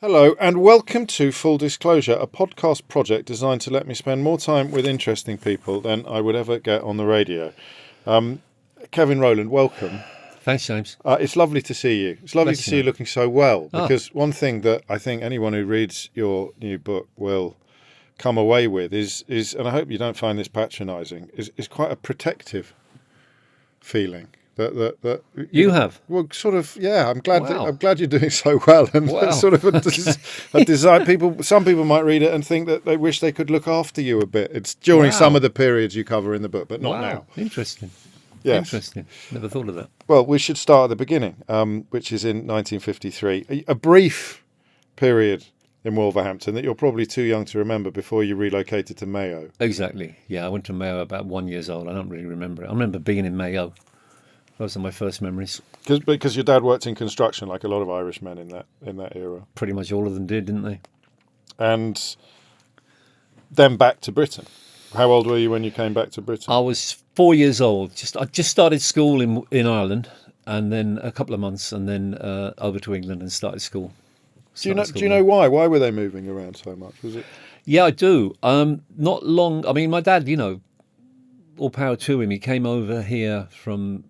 Hello and welcome to Full Disclosure, a podcast project designed to let me spend more time with interesting people than I would ever get on the radio. Kevin Rowland, welcome. Thanks, James. It's lovely to see you. It's lovely to see you looking so well, because one thing that I think anyone who reads your new book will come away with is and I hope you don't find this patronising, is quite a protective feeling. That you have. Well, sort of, yeah. I'm glad. Wow. I'm glad you're doing so well, and Wow. sort of a design. Some people might read it and think that they wish they could look after you a bit. It's during some of the periods you cover in the book, but not now. Interesting. Yes. Interesting. Never thought of that. Well, we should start at the beginning, which is in 1953. A brief period in Wolverhampton that you're probably too young to remember before you relocated to Mayo. Exactly. Yeah, I went to Mayo about 1 year old. I don't really remember it. I remember being in Mayo. Those are my first memories. Because your dad worked in construction, like a lot of Irish men in that era. Pretty much all of them did, didn't they? And then back to Britain. How old were you when you came back to Britain? I was 4 years old. I just started school in Ireland, and then a couple of months, and then over to England and started school. Do you know why? Why were they moving around so much? Was it? Yeah, I do. Not long. I mean, my dad, all power to him. He came over here from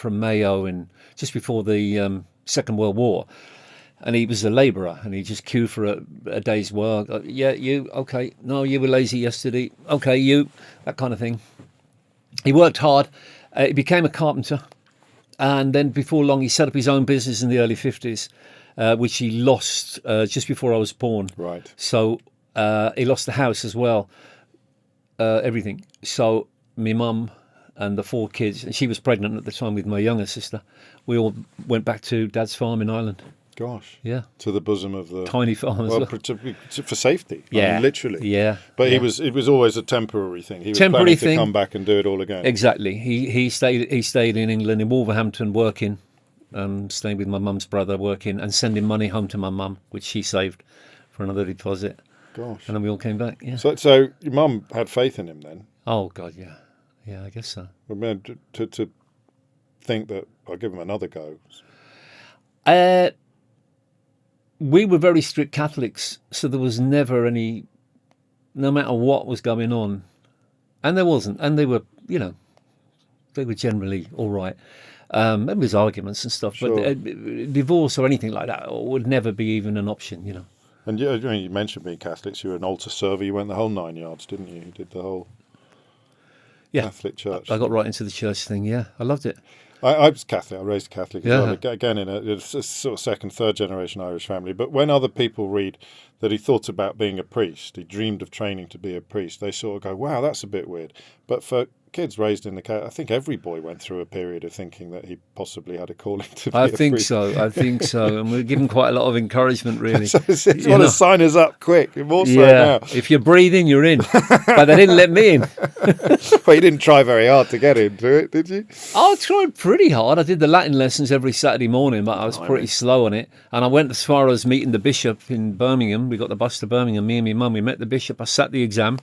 Mayo and just before the Second World War, and he was a labourer, and he just queued for a day's work. Yeah, you okay? No, you were lazy yesterday. Okay, you, that kind of thing. He worked hard. He became a carpenter, and then before long, he set up his own business in the early 50s, which he lost just before I was born. Right. So he lost the house as well, everything. So my mum and the 4 kids, and she was pregnant at the time with my younger sister, we all went back to Dad's farm in Ireland. Gosh. Yeah. To the bosom of the tiny farm as well. For safety. Yeah. I mean, literally. Yeah. But yeah. it was always a temporary thing. He was Temporary planning thing. to come back and do it all again. Exactly. He stayed in England, in Wolverhampton, working, staying with my mum's brother, working and sending money home to my mum, which she saved for another deposit. Gosh. And then we all came back. Yeah. So your mum had faith in him then? Oh God, yeah. Yeah, I guess so. I mean, to think that I'll give him another go. We were very strict Catholics, so there was never any, no matter what was going on, and there wasn't, and they were generally all right. There was arguments and stuff, Sure. but divorce or anything like that would never be even an option, And you mentioned being Catholics. You were an altar server. You went the whole 9 yards, didn't you? You did the whole Catholic church. I got right into the church thing. Yeah, I loved it. I was Catholic. I raised Catholic as Yeah. well. Again, in a sort of second, third generation Irish family. But when other people read that he thought about being a priest, he dreamed of training to be a priest, they sort of go, wow, that's a bit weird. But for kids raised in the Catholic, I think every boy went through a period of thinking that he possibly had a calling to be a priest. I think so. And we're given quite a lot of encouragement, really. So it's want to sign us up quick, more so now. If you're breathing, you're in. But they didn't let me in. Well, you didn't try very hard to get into it, did you? I tried pretty hard. I did the Latin lessons every Saturday morning, but I was pretty slow on it. And I went as far as meeting the bishop in Birmingham. We got the bus to Birmingham, me and my mum. We met the bishop. I sat the exam.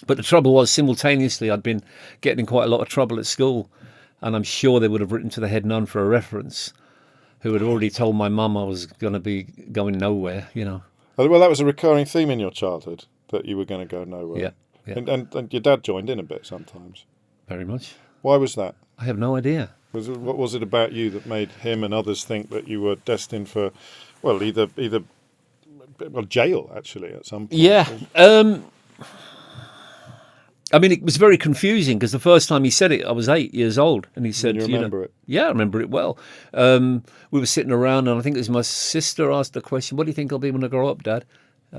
But the trouble was, simultaneously, I'd been getting in quite a lot of trouble at school. And I'm sure they would have written to the head nun for a reference, who had already told my mum I was going to be going nowhere, Well, that was a recurring theme in your childhood, that you were going to go nowhere. Yeah. Yeah. And your dad joined in a bit sometimes. Very much. Why was that? I have no idea. What was it about you that made him and others think that you were destined for, well, either jail, actually, at some point? Yeah. I mean, it was very confusing because the first time he said it, I was 8 years old, and he said, You remember it? Yeah, I remember it well. We were sitting around, and I think it was my sister asked the question, "What do you think I'll be when I grow up, Dad?"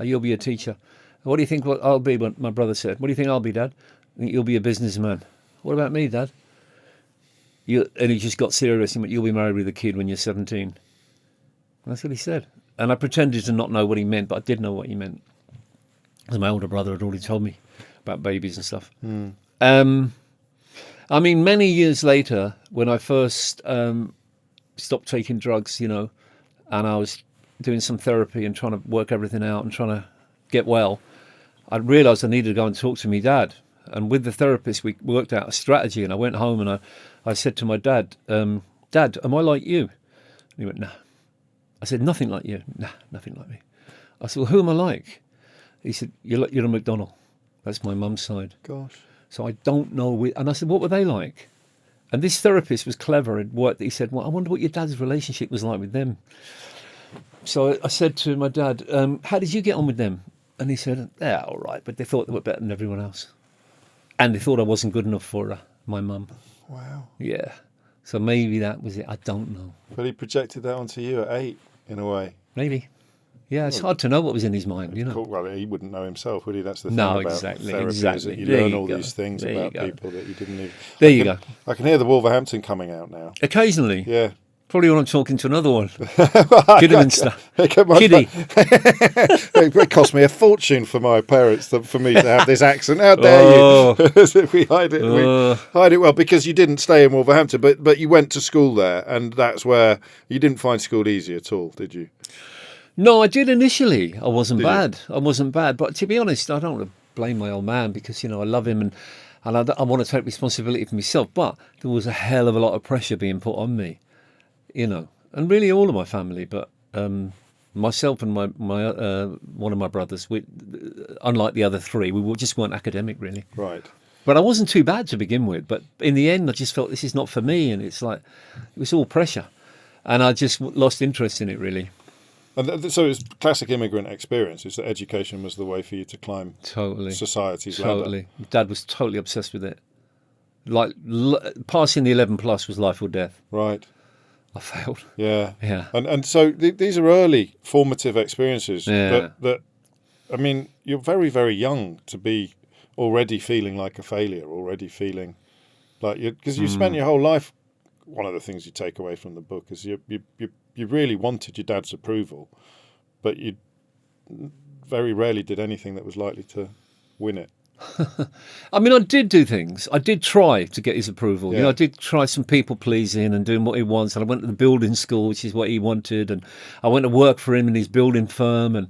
"You'll be a teacher." "What do you think I'll be?" When my brother said, "What do you think I'll be, Dad?" "I think you'll be a businessman." "What about me, Dad?" And he just got serious. He went, "You'll be married with a kid when you're 17." And that's what he said. And I pretended to not know what he meant, but I did know what he meant, because my older brother had already told me about babies and stuff. I mean, many years later, when I first stopped taking drugs, and I was doing some therapy and trying to work everything out and trying to get well, I realised I needed to go and talk to my dad. And with the therapist, we worked out a strategy, and I went home and I said to my dad, "Dad, am I like you?" And he went, "Nah." I said, "Nothing like you." "Nah, nothing like me." I said, well, who am I like? He said, you're a McDonald. That's my mum's side. Gosh. So I don't know. And I said, what were they like? And this therapist was clever and he said, well, I wonder what your dad's relationship was like with them. So I said to my dad, how did you get on with them? And he said, yeah, all right, but they thought they were better than everyone else. And they thought I wasn't good enough for my mum. Wow. Yeah. So maybe that was it. I don't know. But he projected that onto you at 8, in a way. Maybe. Yeah, it's hard to know what was in his mind, you know. Cool. Well, he wouldn't know himself, would he? That's the thing No, about exactly, therapy, exactly. is that you There learn you all go. these things There you about go. people that you didn't even... There you go. I can hear the Wolverhampton coming out now. Occasionally. Yeah. Probably when I'm talking to another one. Kidderminster. Kiddie. It cost me a fortune for my parents for me to have this accent. How dare you? We hide it. We hide it well because you didn't stay in Wolverhampton, but you went to school there, and that's where you didn't find school easy at all, did you? No, I did initially. I wasn't bad. I wasn't bad. But to be honest, I don't want to blame my old man because, you know, I love him and I want to take responsibility for myself. But there was a hell of a lot of pressure being put on me, you know, and really all of my family. But myself and my one of my brothers, unlike the other three, we just weren't academic really. Right. But I wasn't too bad to begin with. But in the end, I just felt this is not for me. And it's like, it was all pressure. And I just lost interest in it really. And so it's classic immigrant experience, is that education was the way for you to climb society's ladder. Totally. Dad was totally obsessed with it. Like, passing the 11 plus was life or death. Right. I failed. Yeah. Yeah. And so these are early formative experiences. Yeah. That, I mean, you're very, very young to be already feeling like a failure, already feeling like you, because you spent your whole life. One of the things you take away from the book is you really wanted your dad's approval, but you very rarely did anything that was likely to win it. I mean, I did do things. I did try to get his approval. Yeah. You know, I did try some people pleasing and doing what he wants. And I went to the building school, which is what he wanted. And I went to work for him in his building firm. And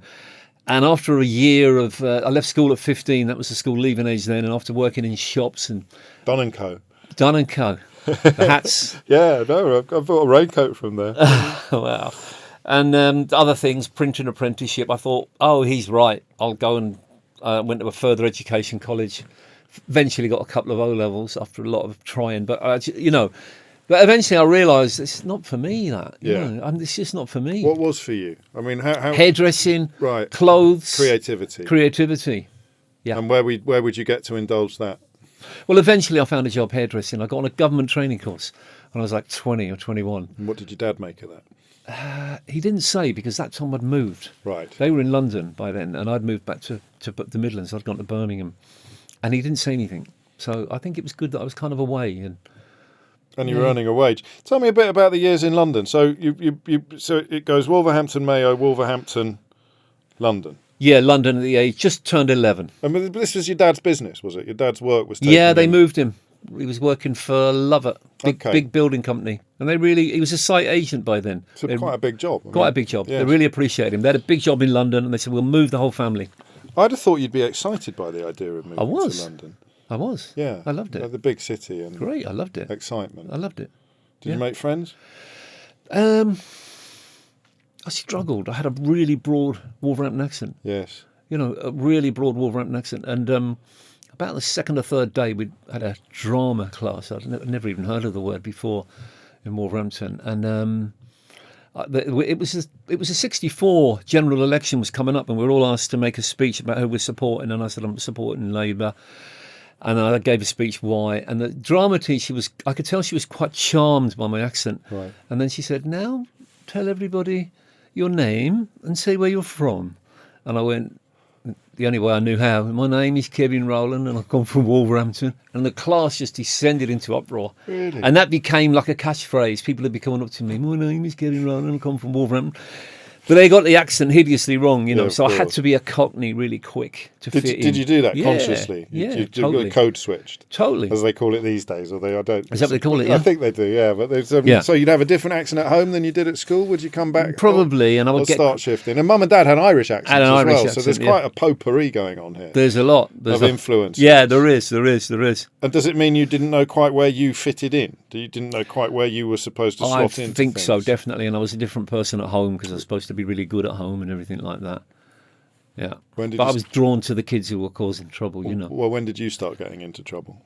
after a year of, I left school at 15. That was the school leaving age then. And after working in shops and Don & Co. The hats. Yeah, no, I bought a raincoat from there. Wow. And other things, printing apprenticeship. I thought, oh, he's right. I'll go and went to a further education college. Eventually got a couple of O-levels after a lot of trying. But, but eventually I realised it's not for me, that. You know, it's just not for me. What was for you? I mean, how hairdressing, right, clothes. Creativity. Yeah. And where would you get to indulge that? Well, eventually I found a job hairdressing. I got on a government training course when I was like 20 or 21. And what did your dad make of that? He didn't say, because that time I'd moved. Right. They were in London by then, and I'd moved back to the Midlands. I'd gone to Birmingham, and he didn't say anything. So I think it was good that I was kind of away. And you were earning a wage. Tell me a bit about the years in London. So so it goes Wolverhampton, Mayo, Wolverhampton, London. Yeah, London at the age, just turned 11. And this was your dad's business, was it? Your dad's work was taking Yeah, they him. moved him. He was working for Lovett, big building company. And he was a site agent by then. So quite a big job. Quite a big job. Yes. They really appreciated him. They had a big job in London, and they said, we'll move the whole family. I'd have thought you'd be excited by the idea of moving to London. I was. Yeah. I loved it. The big city and great, I loved it. Excitement. I loved it. Did you make friends? I struggled. I had a really broad Wolverhampton accent. Yes. You know, a really broad Wolverhampton accent. And about the second or third day, we had a drama class. I'd never even heard of the word before in Wolverhampton. And it was a 64 general election was coming up, and we were all asked to make a speech about who we're supporting. And I said, I'm supporting Labour. And I gave a speech why. And the drama teacher I could tell she was quite charmed by my accent. Right. And then she said, now tell everybody your name and say where you're from. And I went, the only way I knew how, my name is Kevin Rowland and I come from Wolverhampton. And the class just descended into uproar. Really? And that became like a catchphrase. People would be coming up to me, my name is Kevin Rowland and I come from Wolverhampton. But they got the accent hideously wrong, you know, so I had to be a Cockney really quick to fit in. Did you do that consciously? Yeah, totally. Code switched? Totally. As they call it these days, although I don't... Is that what they call it, yeah? I think they do, yeah. But there's, So you'd have a different accent at home than you did at school? Would you come back? Probably, and I would start shifting. And Mum and Dad had Irish accents as well, accent, so there's quite a potpourri going on here. There's a lot. Of influence. Yeah, there is. And does it mean you didn't know quite where you fitted in? You didn't know quite where you were supposed to slot in? I think so, definitely. And I was a different person at home because I was supposed to be really good at home and everything like that. Yeah. When did But you I was drawn to the kids who were causing trouble, you know. Well, when did you start getting into trouble?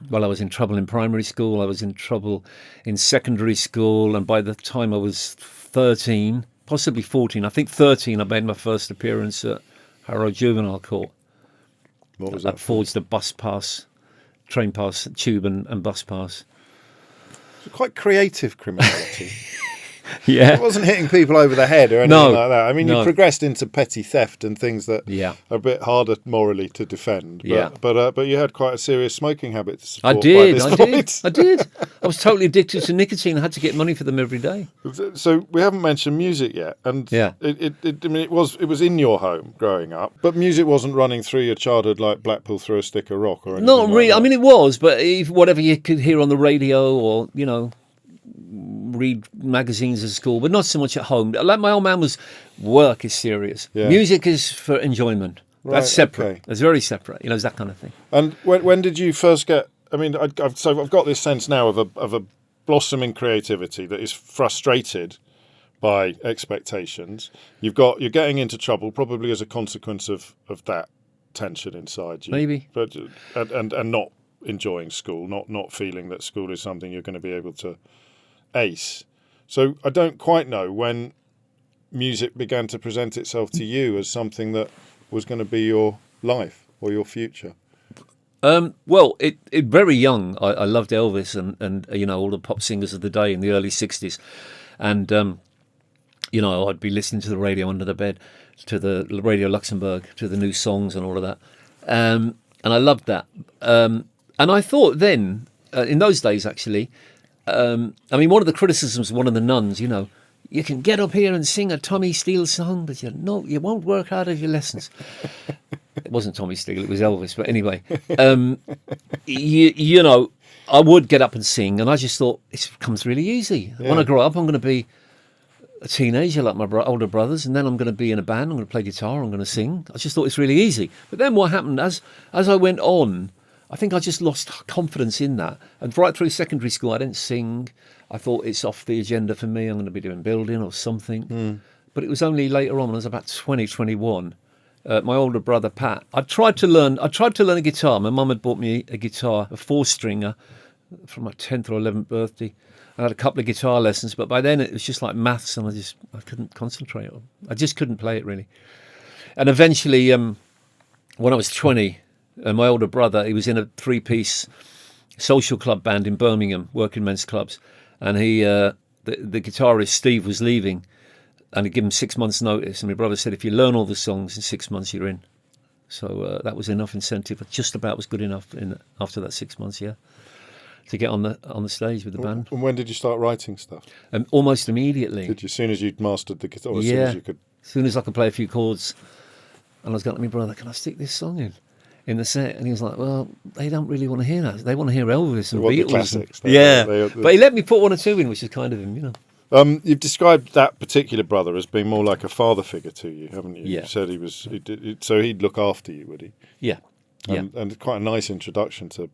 Well, I was in trouble in primary school. I was in trouble in secondary school. And by the time I was 13, possibly 14, I think 13, I made my first appearance at Harrow Juvenile Court. What was I that for? forged a bus pass, train pass, tube and bus pass. Quite creative criminality. Yeah. It wasn't hitting people over the head or anything No, like that. I mean, no. you progressed into petty theft and things that Yeah. are a bit harder morally to defend. But, Yeah. but you had quite a serious smoking habit to I support by did. this I point. did. I was totally addicted to nicotine. I had to get money for them every day. So we haven't mentioned music yet, and Yeah. I mean, it was in your home growing up, but music wasn't running through your childhood like Blackpool Through a Stick of Rock or anything. Not like really. that. I mean, it was, but whatever you could hear on the radio or, you know, read magazines at school, but not so much at home. Like my old man was, work is serious. Yeah. Music is for enjoyment. Right, That's separate. okay. It's very separate. You know, it's that kind of thing. And when did you first get? I mean, I've got this sense now of a blossoming creativity that is frustrated by expectations. You're getting into trouble probably as a consequence of that tension inside you. Maybe. But and not enjoying school, not feeling that school is something you're going to be able to ace. So I don't quite know when music began to present itself to you as something that was going to be your life or your future. Well, it very young. I loved Elvis and you know all the pop singers of the day in the early '60s, and you know I'd be listening to the radio under the bed, to the Radio Luxembourg, to the new songs and all of that, and I loved that. And I thought then, in those days actually, I mean one of the criticisms of one of the nuns, you know, you can get up here and sing a Tommy Steele song, but you won't work out of your lessons. It wasn't Tommy Steele, it was Elvis. But anyway, you know, I would get up and sing, and I just thought, it becomes really easy. Yeah. When I grow up, I'm going to be a teenager like my older brothers, and then I'm going to be in a band, I'm going to play guitar, I'm going to sing. I just thought it's really easy. But then what happened, as I went on, I think I just lost confidence in that. And right through secondary school, I didn't sing. I thought it's off the agenda for me. I'm going to be doing building or something. But it was only later on, when I was about 20, 21, my older brother, Pat, I tried to learn a guitar. My mum had bought me a guitar, a 4-stringer, from my 10th or 11th birthday. I had a couple of guitar lessons, but by then it was just like maths, and I couldn't concentrate. I just couldn't play it, really. And eventually, when I was 20, my older brother, he was in a 3-piece social club band in Birmingham, working men's clubs, and the guitarist Steve was leaving, and he'd given him 6 months' notice. And my brother said, if you learn all the songs in 6 months, you're in. So that was enough incentive. Just about was good enough after that 6 months, yeah, to get on the stage with the band. And when did you start writing stuff? Almost immediately. Did you, as soon as you'd mastered the guitar, as Yeah. soon as you could? As soon as I could play a few chords, and I was going to my brother, can I stick this song in the set? And he was like, well, they don't really want to hear that. They want to hear Elvis and want the Beatles. classics. Yeah. They- But he let me put 1 or 2 in, which is kind of him, you know. You've described that particular brother as being more like a father figure to you, haven't you? Yeah. You said so he'd look after you, would he? Yeah. Yeah. And quite a nice introduction to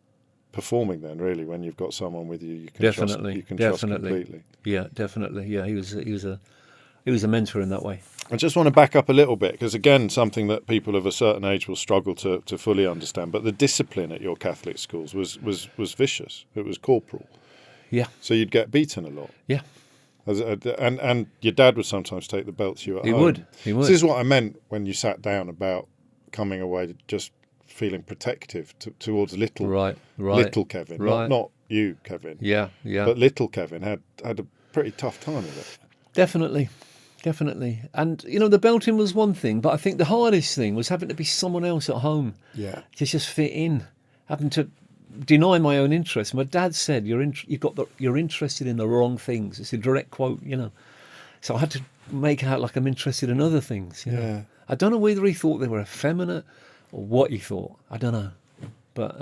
performing then, really, when you've got someone with you can Definitely. trust, you can Definitely. trust completely. Yeah, definitely. Yeah, he was a mentor in that way. I just want to back up a little bit, because again, something that people of a certain age will struggle to fully understand, but the discipline at your Catholic schools was vicious. It was corporal. Yeah. So you'd get beaten a lot. Yeah. And your dad would sometimes take the belt to you at He home. would. This is what I meant when you sat down about coming away just feeling protective towards little Kevin. Right. Not you, Kevin. Yeah. Yeah. But little Kevin had a pretty tough time with it. Definitely. And, you know, the belting was one thing, but I think the hardest thing was having to be someone else at home. Yeah. To just fit in, having to deny my own interest. My dad said, you're interested in the wrong things. It's a direct quote, you know. So I had to make out like I'm interested in other things, you know. Yeah. I don't know whether he thought they were effeminate or what he thought. I don't know. But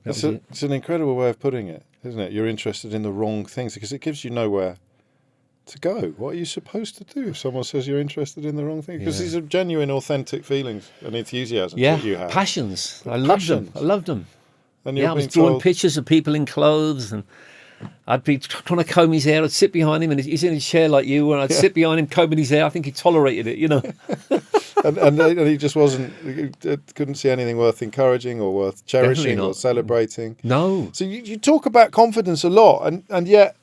It's an incredible way of putting it, isn't it? You're interested in the wrong things, because it gives you nowhere to go. What are you supposed to do if someone says you're interested in the wrong thing? Because these are genuine, authentic feelings and enthusiasms that you have. Passions. I loved them. And I was drawing pictures of people in clothes, and I'd be trying to comb his hair. I'd sit behind him, and he's in his chair like you, and I'd sit behind him combing his hair. I think he tolerated it, you know. and he just couldn't see anything worth encouraging or worth cherishing or celebrating. No. So you talk about confidence a lot, and yet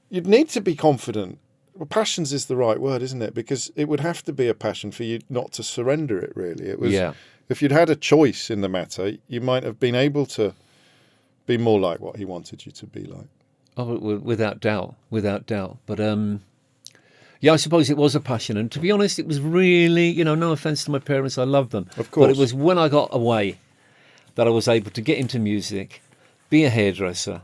you'd need to be confident. Well, passions is the right word, isn't it? Because it would have to be a passion for you not to surrender it, really. It was, if you'd had a choice in the matter, you might have been able to be more like what he wanted you to be like. Oh, without doubt. But I suppose it was a passion. And to be honest, it was really, you know, no offence to my parents, I love them. Of course. But it was when I got away that I was able to get into music, be a hairdresser,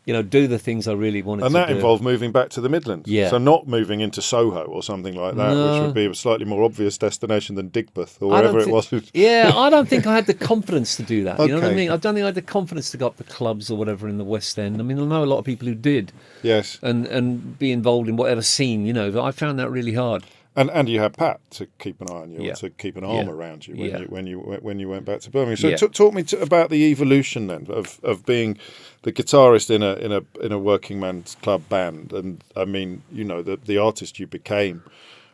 you know, do the things I really wanted to do. And that involved moving back to the Midlands. Yeah. So not moving into Soho or something like that, which would be a slightly more obvious destination than Digbeth or wherever it was. Yeah, I don't think I had the confidence to do that. You know what I Okay. mean? I don't think I had the confidence to go up to clubs or whatever in the West End. I mean, I know a lot of people who did. Yes. And be involved in whatever scene, you know, but I found that really hard. And you had Pat to keep an eye on you, Yeah. or to keep an arm around you Yeah. when you went back to Birmingham. So Yeah. talk me about the evolution then of being the guitarist in a working man's club band. And I mean, you know, the artist you became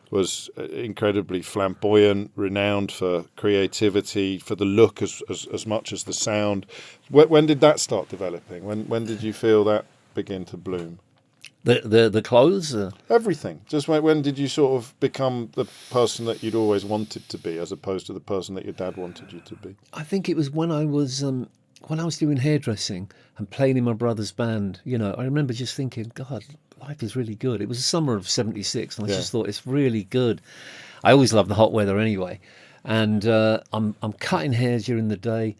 was incredibly flamboyant, renowned for creativity, for the look as much as the sound. When did that start developing? When did you feel that begin to bloom? The clothes? Everything. Just when did you sort of become the person that you'd always wanted to be, as opposed to the person that your dad wanted you to be? I think it was when I was doing hairdressing and playing in my brother's band. You know, I remember just thinking, God, life is really good. It was the summer of '76, and I just thought it's really good. I always loved the hot weather anyway, and I'm cutting hair during the day.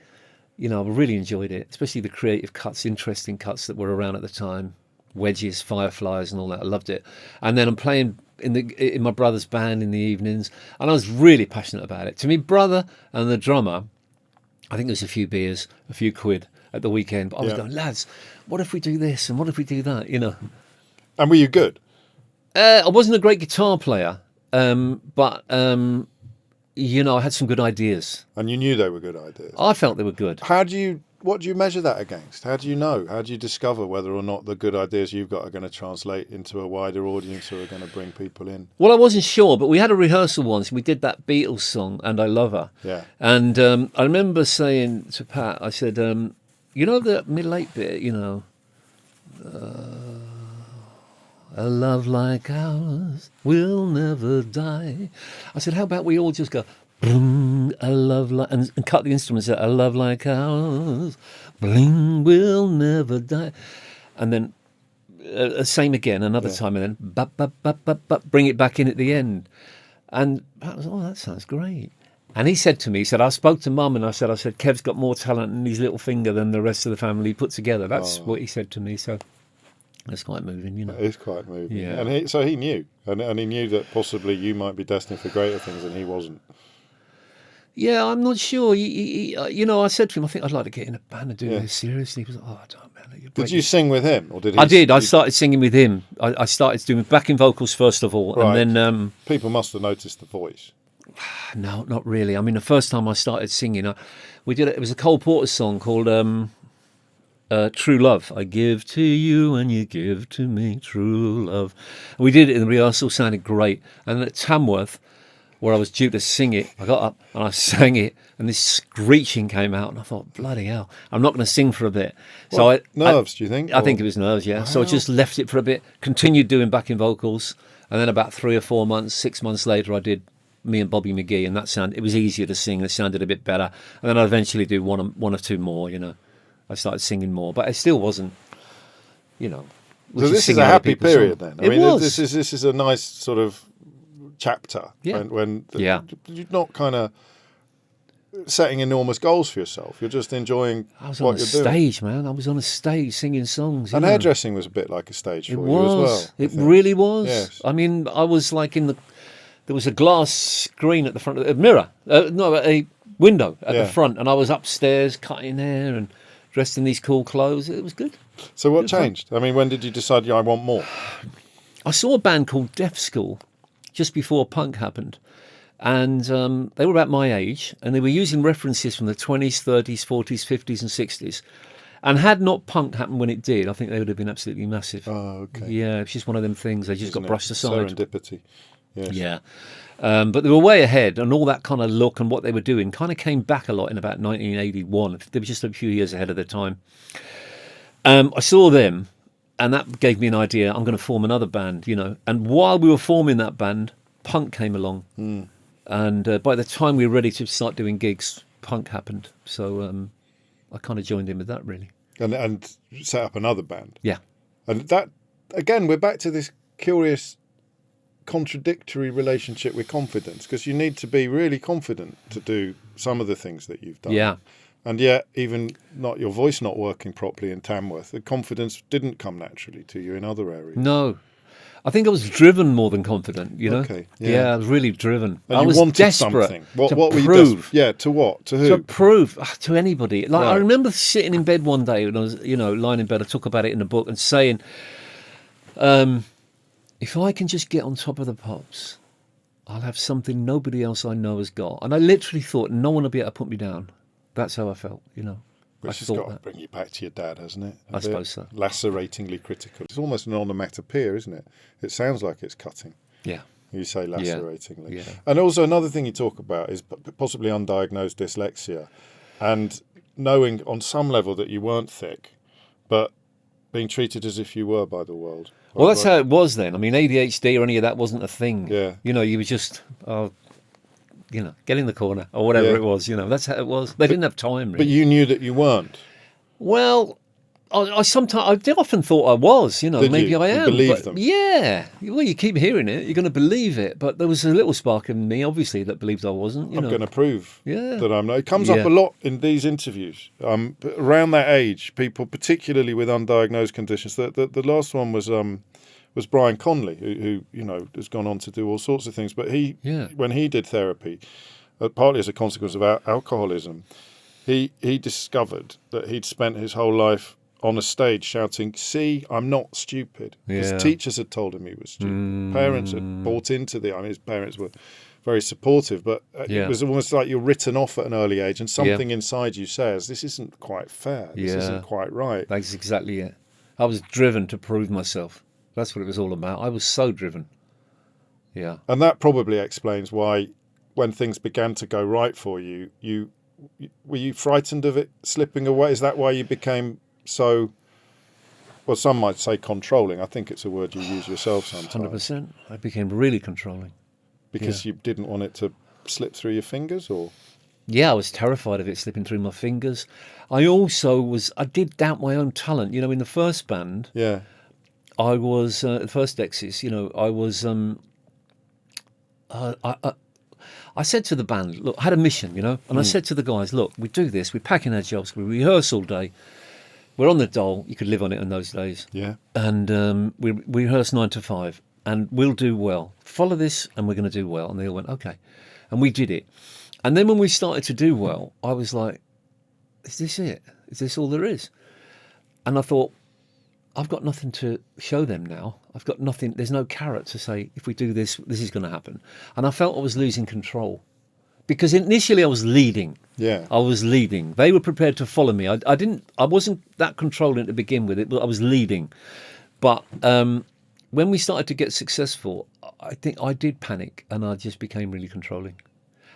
You know, I really enjoyed it, especially the creative cuts, interesting cuts that were around at the time. Wedges, fireflies, and all that. I loved it. And then I'm playing in my brother's band in the evenings, and I was really passionate about it. To me, brother and the drummer, I think it was a few beers, a few quid at the weekend. But I was going, lads, what if we do this and what if we do that? You know. And were you good? I wasn't a great guitar player, but you know, I had some good ideas. And you knew they were good ideas. I felt they were good. What do you measure that against? How do you know? How do you discover whether or not the good ideas you've got are going to translate into a wider audience or are going to bring people in? Well, I wasn't sure, but we had a rehearsal once. We did that Beatles song, And I Love Her. Yeah. And I remember saying to Pat, I said, you know the middle eight bit, you know, a love like ours will never die. I said, how about we all just go, bling, a love like, and cut the instruments out, a love like ours, bling, will never die. And then same again, another time, and then bring it back in at the end. And Pat was, oh, that sounds great. And he said to me, he said, I spoke to Mum and I said, Kev's got more talent in his little finger than the rest of the family put together. That's what he said to me. So that's quite moving, you know. It is quite moving. Yeah. And he knew. And he knew that possibly you might be destined for greater things and he wasn't. Yeah, I'm not sure. You know, I said to him, I think I'd like to get in a band and do this seriously. He was like, oh, I don't, man. Did you sing with him? Or did he? I did. I started singing with him. I started doing backing vocals first of all. Right. And then... people must have noticed the voice. No, not really. I mean, the first time I started singing, we did it. It was a Cole Porter song called True Love. I give to you and you give to me true love. And we did it in the rehearsal, sounded great. And at Tamworth, where I was due to sing it, I got up and I sang it, and this screeching came out, and I thought, bloody hell, I'm not going to sing for a bit. So nerves, do you think? I think it was nerves, yeah. Wow. So I just left it for a bit, continued doing backing vocals, and then about 3 or 4 months, 6 months later, I did Me and Bobby McGee, and it was easier to sing, it sounded a bit better. And then I'd eventually do one or two more, you know. I started singing more, but it still wasn't, you know. So this is a happy period then. I mean, was. This is a nice sort of chapter when you're not kind of setting enormous goals for yourself. You're just enjoying what you're doing. I was on a stage, man. I was on a stage singing songs. And hairdressing was a bit like a stage for you as well. It really was. Yes. I mean, I was like there was a glass screen at the front of a mirror, a window at the front, and I was upstairs cutting hair and dressed in these cool clothes. It was good. So what changed? I mean, when did you decide, I want more? I saw a band called Deaf School just before punk happened. And they were about my age, and they were using references from the 20s, 30s, 40s, 50s and 60s. And had not punk happened when it did, I think they would have been absolutely massive. Oh, okay. Yeah, it's just one of them things. They just Isn't got it? brushed aside. Serendipity. Yes. Yeah. But they were way ahead, and all that kind of look and what they were doing kind of came back a lot in about 1981. They were just a few years ahead of their time. I saw them, and that gave me an idea. I'm going to form another band, you know. And while we were forming that band, punk came along. And by the time we were ready to start doing gigs, punk happened. So I kind of joined in with that, really. And set up another band. Yeah. And that, again, we're back to this curious contradictory relationship with confidence, because you need to be really confident to do some of the things that you've done. Yeah. And yet, even not your voice not working properly in Tamworth, the confidence didn't come naturally to you in other areas. No. I think I was driven more than confident, you know? Okay, yeah. I was really driven. And I you was wanted desperate something. What to were you prove. Yeah, to what? To who? To prove to anybody. Like I Right. remember sitting in bed one day when I was, you know, lying in bed. I talk about it in the book and saying, if I can just get on top of the pops, I'll have something nobody else I know has got. And I literally thought no one will be able to put me down. That's how I felt, you know. Which has got to bring you back to your dad, hasn't it? I suppose so. Laceratingly critical. It's almost an onomatopoeia, isn't it? It sounds like it's cutting. Yeah. You say laceratingly. Yeah. And also another thing you talk about is possibly undiagnosed dyslexia, and knowing on some level that you weren't thick, but being treated as if you were by the world. Well, that's how it was then. I mean, ADHD or any of that wasn't a thing. Yeah. You know, you were just, you know, get in the corner or whatever Yeah. it was. You know, that's how it was. They didn't have time, really. But you knew that you weren't. Well, I sometimes I often thought I was, you know, Did maybe you? I You am. believed but them? Yeah. Well, you keep hearing it, you're going to believe it. But there was a little spark in me, obviously, that believed I wasn't. You I'm know, going to prove Yeah. that I'm not. It comes up Yeah. a lot in these interviews. Around that age, people, particularly with undiagnosed conditions. The last one was Brian Connley, who you know has gone on to do all sorts of things. But when he did therapy, partly as a consequence of alcoholism, he discovered that he'd spent his whole life on a stage shouting, "See, I'm not stupid." Because Yeah. teachers had told him he was stupid. Parents had bought into his parents were very supportive, but it was almost like you're written off at an early age, and something inside you says, "This isn't quite fair. This isn't quite right." That's exactly it. I was driven to prove myself. That's what it was all about. I was so driven. Yeah. And that probably explains why, when things began to go right for you, were you frightened of it slipping away? Is that why you became so, well, some might say controlling. I think it's a word you use yourself sometimes. 100%. I became really controlling. Because you didn't want it to slip through your fingers, or? Yeah, I was terrified of it slipping through my fingers. I did doubt my own talent. You know, in the first band, Yeah. I was, the first Dexys, you know, I was, I said to the band, look, I had a mission, you know, and I said to the guys, look, we do this, we're packing our jobs, we rehearse all day, we're on the dole, you could live on it in those days. Yeah. And we rehearse 9 to 5, and we'll do well. Follow this, and we're going to do well. And they all went, okay. And we did it. And then when we started to do well, I was like, is this it? Is this all there is? And I thought, I've got nothing to show them now. I've got nothing. There's no carrot to say, if we do this, this is going to happen. And I felt I was losing control. Because initially I was leading. Yeah. I was leading. They were prepared to follow me. I wasn't that controlling to begin with, but I was leading. But when we started to get successful, I think I did panic, and I just became really controlling.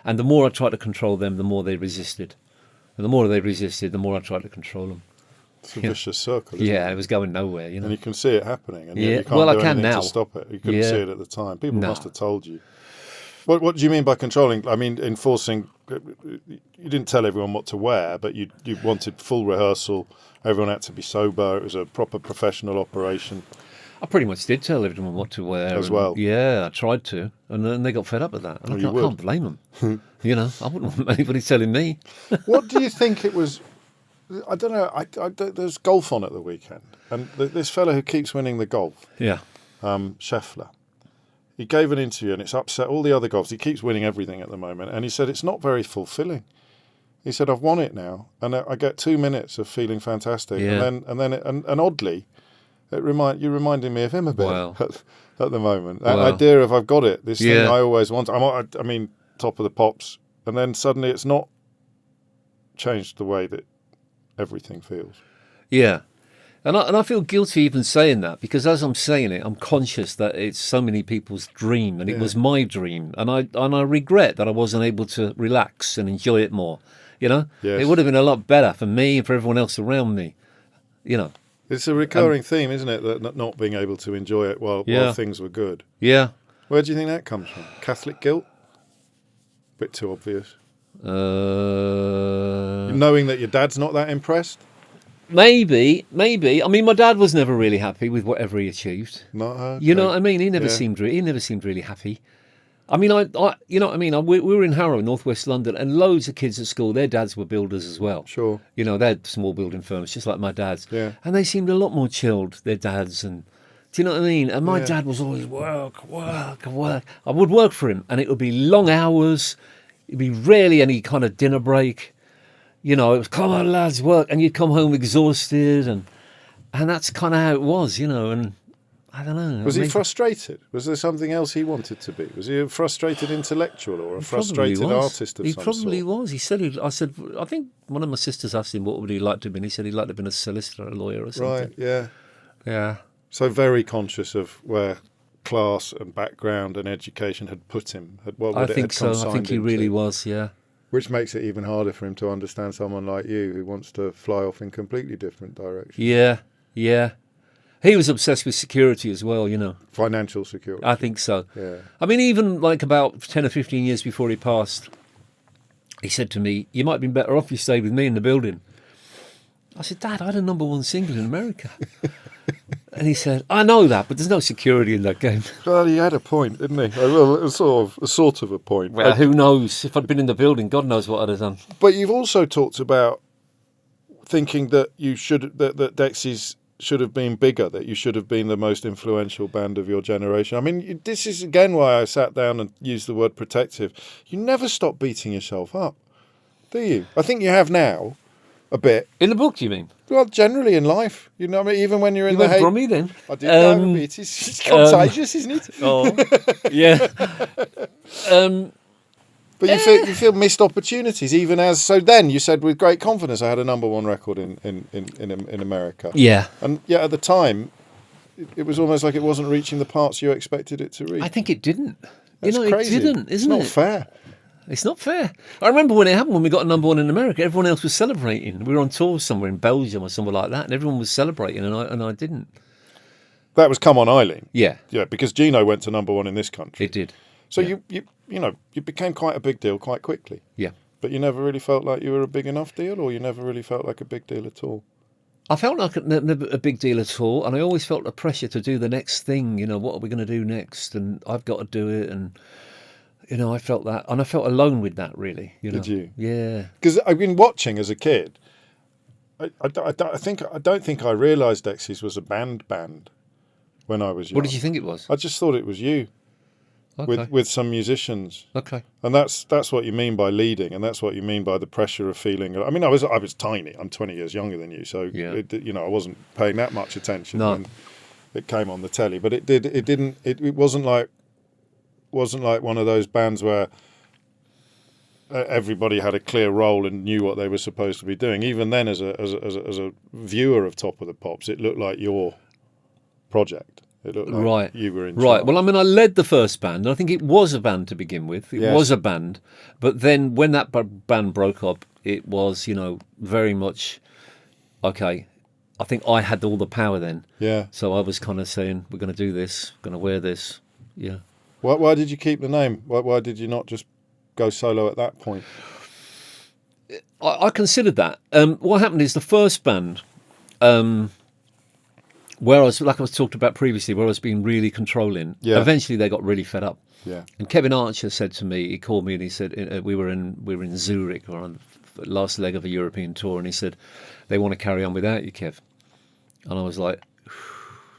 And the more I tried to control them, the more they resisted. And the more they resisted, the more I tried to control them. It's a vicious circle, isn't Yeah, it? it was going nowhere, you know. And you can see it happening, and yet Yeah. you can't Well, I do can anything now. to stop it. You couldn't Yeah. see it at the time. People No. must have told you. What do you mean by controlling? I mean, enforcing. You didn't tell everyone what to wear, but you wanted full rehearsal. Everyone had to be sober. It was a proper professional operation. I pretty much did tell everyone what to wear. As and- well. Yeah, I tried to. And then they got fed up with that. And Well, I you can't blame them. You know, I wouldn't want anybody telling me. What do you think it was? I don't know. There's golf on at the weekend, and this fellow who keeps winning the golf, Yeah. Scheffler, he gave an interview, and it's upset all the other golfers. He keeps winning everything at the moment, and he said it's not very fulfilling. He said, I've won it now, and I get 2 minutes of feeling fantastic, Yeah. and oddly, you're reminding me of him a bit Wow. at the moment. That Wow. idea of I've got it, this thing Yeah. I always want. I mean, top of the pops, and then suddenly it's not changed the way that everything feels. Yeah. And I feel guilty even saying that, because as I'm saying it, I'm conscious that it's so many people's dream, and it was my dream, and I regret that I wasn't able to relax and enjoy it more. You know, Yes. it would have been a lot better for me and for everyone else around me. You know, It's a recurring theme, isn't it? That not being able to enjoy it while things were good. yeah. Where do you think that comes from? Catholic guilt? Bit too obvious. Knowing that your dad's not that impressed? Maybe. I mean, my dad was never really happy with whatever he achieved. Not her. You know what I mean? He never seemed really happy. I mean, you know what I mean? We were in Harrow, northwest London, and loads of kids at school, their dads were builders as well. Sure. You know, they had small building firms, just like my dad's. Yeah. And they seemed a lot more chilled, their dads. And do you know what I mean? And my dad was always work. I would work for him, and it would be long hours. It'd be rarely any kind of dinner break. You know, it was, come on, lads, work. And you'd come home exhausted. And that's kind of how it was, you know, and I don't know. Was he frustrated? Was there something else he wanted to be? Was he a frustrated intellectual or a frustrated artist of some sort? He probably was. He said, I think one of my sisters asked him what would he like to be, and he said he'd like to have been a solicitor, a lawyer or something. Right, yeah. Yeah. So very conscious of where class and background and education had put him. I think so. I think he really was, yeah. Which makes it even harder for him to understand someone like you who wants to fly off in completely different directions. Yeah, yeah. He was obsessed with security as well, you know. Financial security. I think so. Yeah. I mean, even like about 10 or 15 years before he passed, he said to me, you might have been better off if you stayed with me in the building. I said, Dad, I had a #1 single in America. And he said, I know that, but there's no security in that game. Well, he had a point, didn't he? Well, a sort of a point. Well, who knows? If I'd been in the building, God knows what I'd have done. But you've also talked about thinking that that Dexys should have been bigger, that you should have been the most influential band of your generation. I mean, this is again why I sat down and used the word protective. You never stop beating yourself up, do you? I think you have now, a bit. In the book, do you mean? Well, generally in life, you know, I mean, even when you're in You the went Brummy then? I did go a bit. It's contagious, isn't it? Oh, yeah. But you feel missed opportunities, even as so. Then you said with great confidence, I had a #1 record in America. Yeah. And yet at the time, it was almost like it wasn't reaching the parts you expected it to reach. I think it didn't. That's crazy. It didn't, isn't it? It's not fair. It's not fair. I remember when it happened, when we got a #1 in America, everyone else was celebrating. We were on tour somewhere in Belgium or somewhere like that, and everyone was celebrating, and I didn't. That was Come On Eileen. Yeah. Yeah, because Gino went to #1 in this country. It did. So yeah. you became quite a big deal quite quickly. Yeah. But you never really felt like you were a big enough deal, or you never really felt like a big deal at all? I felt like a big deal at all, and I always felt the pressure to do the next thing. You know, what are we going to do next? And I've got to do it, and you know, I felt that, and I felt alone with that. Really, you know. Did you? Yeah. Because I've been watching as a kid. I don't think I realised Dexys was a band when I was young. What did you think it was? I just thought it was you. Okay. With some musicians. Okay. And that's what you mean by leading, and that's what you mean by the pressure of feeling. I mean, I was tiny. I'm 20 years younger than you, so yeah. I wasn't paying that much attention no. when it came on the telly. But it wasn't like one of those bands where everybody had a clear role and knew what they were supposed to be doing. Even then, as a viewer of Top of the Pops, it looked like your project. It looked like you were in charge. Right. Well, I mean, I led the first band, and I think it was a band to begin with. It was a band. But then when that band broke up, it was, very much, okay, I think I had all the power then. Yeah. So I was kind of saying, we're going to do this, we're going to wear this. Yeah. Why did you keep the name? Why did you not just go solo at that point? I considered that. What happened is the first band... where I was, like I was talked about previously, where I was being really controlling. Yeah. Eventually, they got really fed up. Yeah. And Kevin Archer said to me, he called me and he said, we were in Zurich, or on the last leg of a European tour, and he said, they want to carry on without you, Kev. And I was like,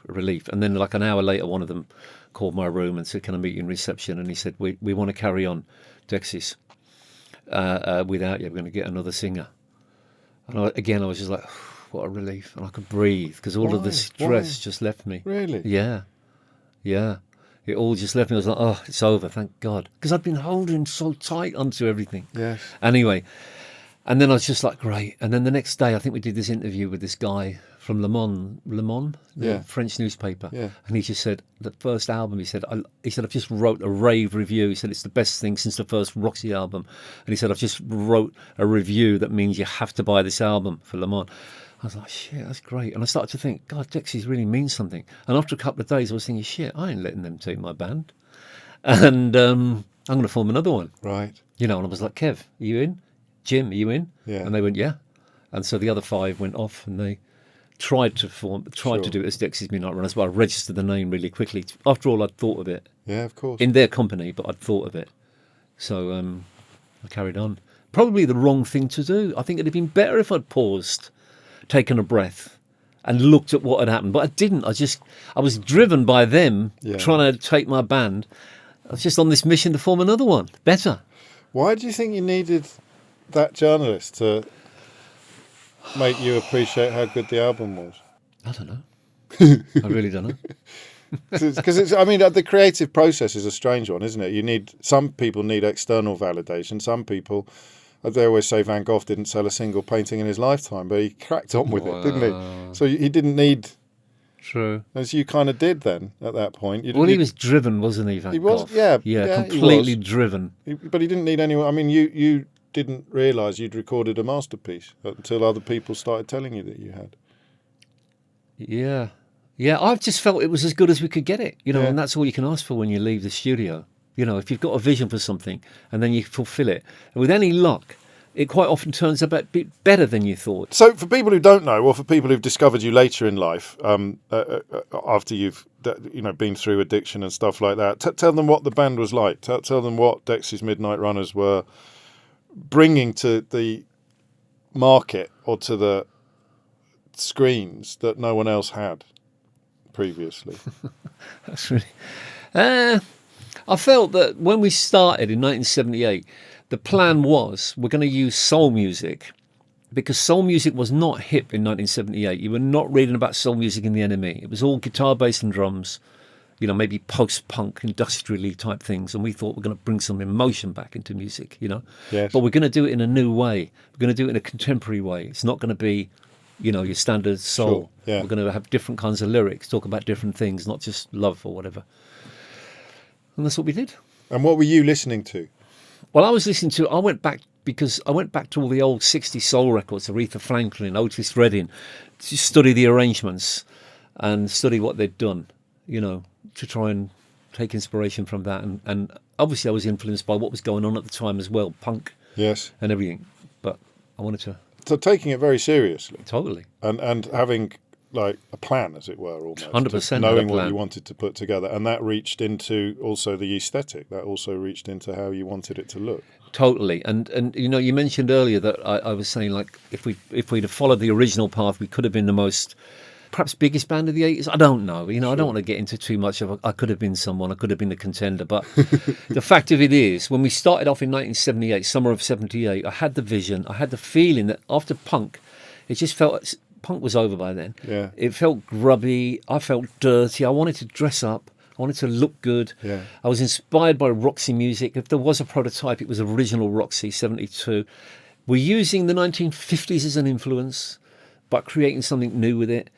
relief. And then like an hour later, one of them called my room and said, can I meet you in reception? And he said, we want to carry on, Dexys, without you. We're going to get another singer. And I was just like, what a relief. And I could breathe because all of the stress just left me. Really? Yeah. Yeah. It all just left me. I was like, oh, it's over, thank God. Because I'd been holding so tight onto everything. Yes. Anyway, And then I was just like, great. And then the next day, I think we did this interview with this guy from Le Monde, the French newspaper. Yeah. And he just said, the first album, he said, I've just wrote a rave review. He said, it's the best thing since the first Roxy album. And he said, I've just wrote a review that means you have to buy this album for Le Monde. I was like, shit, that's great. And I started to think, God, Dexys really means something. And after a couple of days, I was thinking, shit, I ain't letting them take my band. And I'm going to form another one. Right. And I was like, Kev, are you in? Jim, are you in? Yeah. And they went, yeah. And so the other 5 went off, and they tried to do it as Dexys Midnight Runners, but I registered the name really quickly. After all, I'd thought of it. Yeah, of course. In their company, but I'd thought of it. So I carried on. Probably the wrong thing to do. I think it'd have been better if I'd paused, taken a breath, and looked at what had happened. But I didn't. I was driven by them trying to take my band. I was just on this mission to form another one, better. Why do you think you needed that journalist to make you appreciate how good the album was? I don't know. I really don't know. Because I mean, the creative process is a strange one, isn't it? Some people need external validation. Some people, they always say Van Gogh didn't sell a single painting in his lifetime, but he cracked on with it, didn't he? So he didn't need. True. As you kind of did then at that point. He was driven, wasn't he, Van Gogh? He was, yeah, completely driven. But he didn't need anyone. I mean, you didn't realise you'd recorded a masterpiece until other people started telling you that you had. Yeah. Yeah, I've just felt it was as good as we could get it, and that's all you can ask for when you leave the studio. If you've got a vision for something and then you fulfil it, and with any luck, it quite often turns out a bit better than you thought. So for people who don't know, or for people who've discovered you later in life, after you've been through addiction and stuff like that, tell them what the band was like. Tell them what Dexys Midnight Runners were bringing to the market or to the screens that no one else had previously. That's really... I felt that when we started in 1978, the plan was we're going to use soul music, because soul music was not hip in 1978. You were not reading about soul music in the NME. It was all guitar, bass and drums, maybe post-punk, industrially type things. And we thought we're going to bring some emotion back into music, Yes. But we're going to do it in a new way. We're going to do it in a contemporary way. It's not going to be, your standard soul. Sure. Yeah. We're going to have different kinds of lyrics, talk about different things, not just love or whatever. And that's what we did. And what were you listening to? Well, I went back to all the old 60s soul records, Aretha Franklin, Otis Redding, to study the arrangements and study what they'd done, to try and take inspiration from that. And obviously I was influenced by what was going on at the time as well, punk Yes. and everything. But I wanted to... So taking it very seriously. Totally. And having like a plan, as it were, almost. 100% knowing what you wanted to put together. And that reached into also the aesthetic. That also reached into how you wanted it to look. Totally. And you mentioned earlier that I was saying, like, if we'd have followed the original path, we could have been the most, perhaps biggest band of the 80s. I don't know. Sure. I don't want to get into too much of I could have been someone. I could have been a contender. But the fact of it is, when we started off in 1978, summer of 78, I had the vision. I had the feeling that after punk, it just felt... Punk was over by then. Yeah. It felt grubby. I felt dirty. I wanted to dress up. I wanted to look good. Yeah. I was inspired by Roxy music. If there was a prototype, it was original Roxy, 72. We're using the 1950s as an influence, but creating something new with it.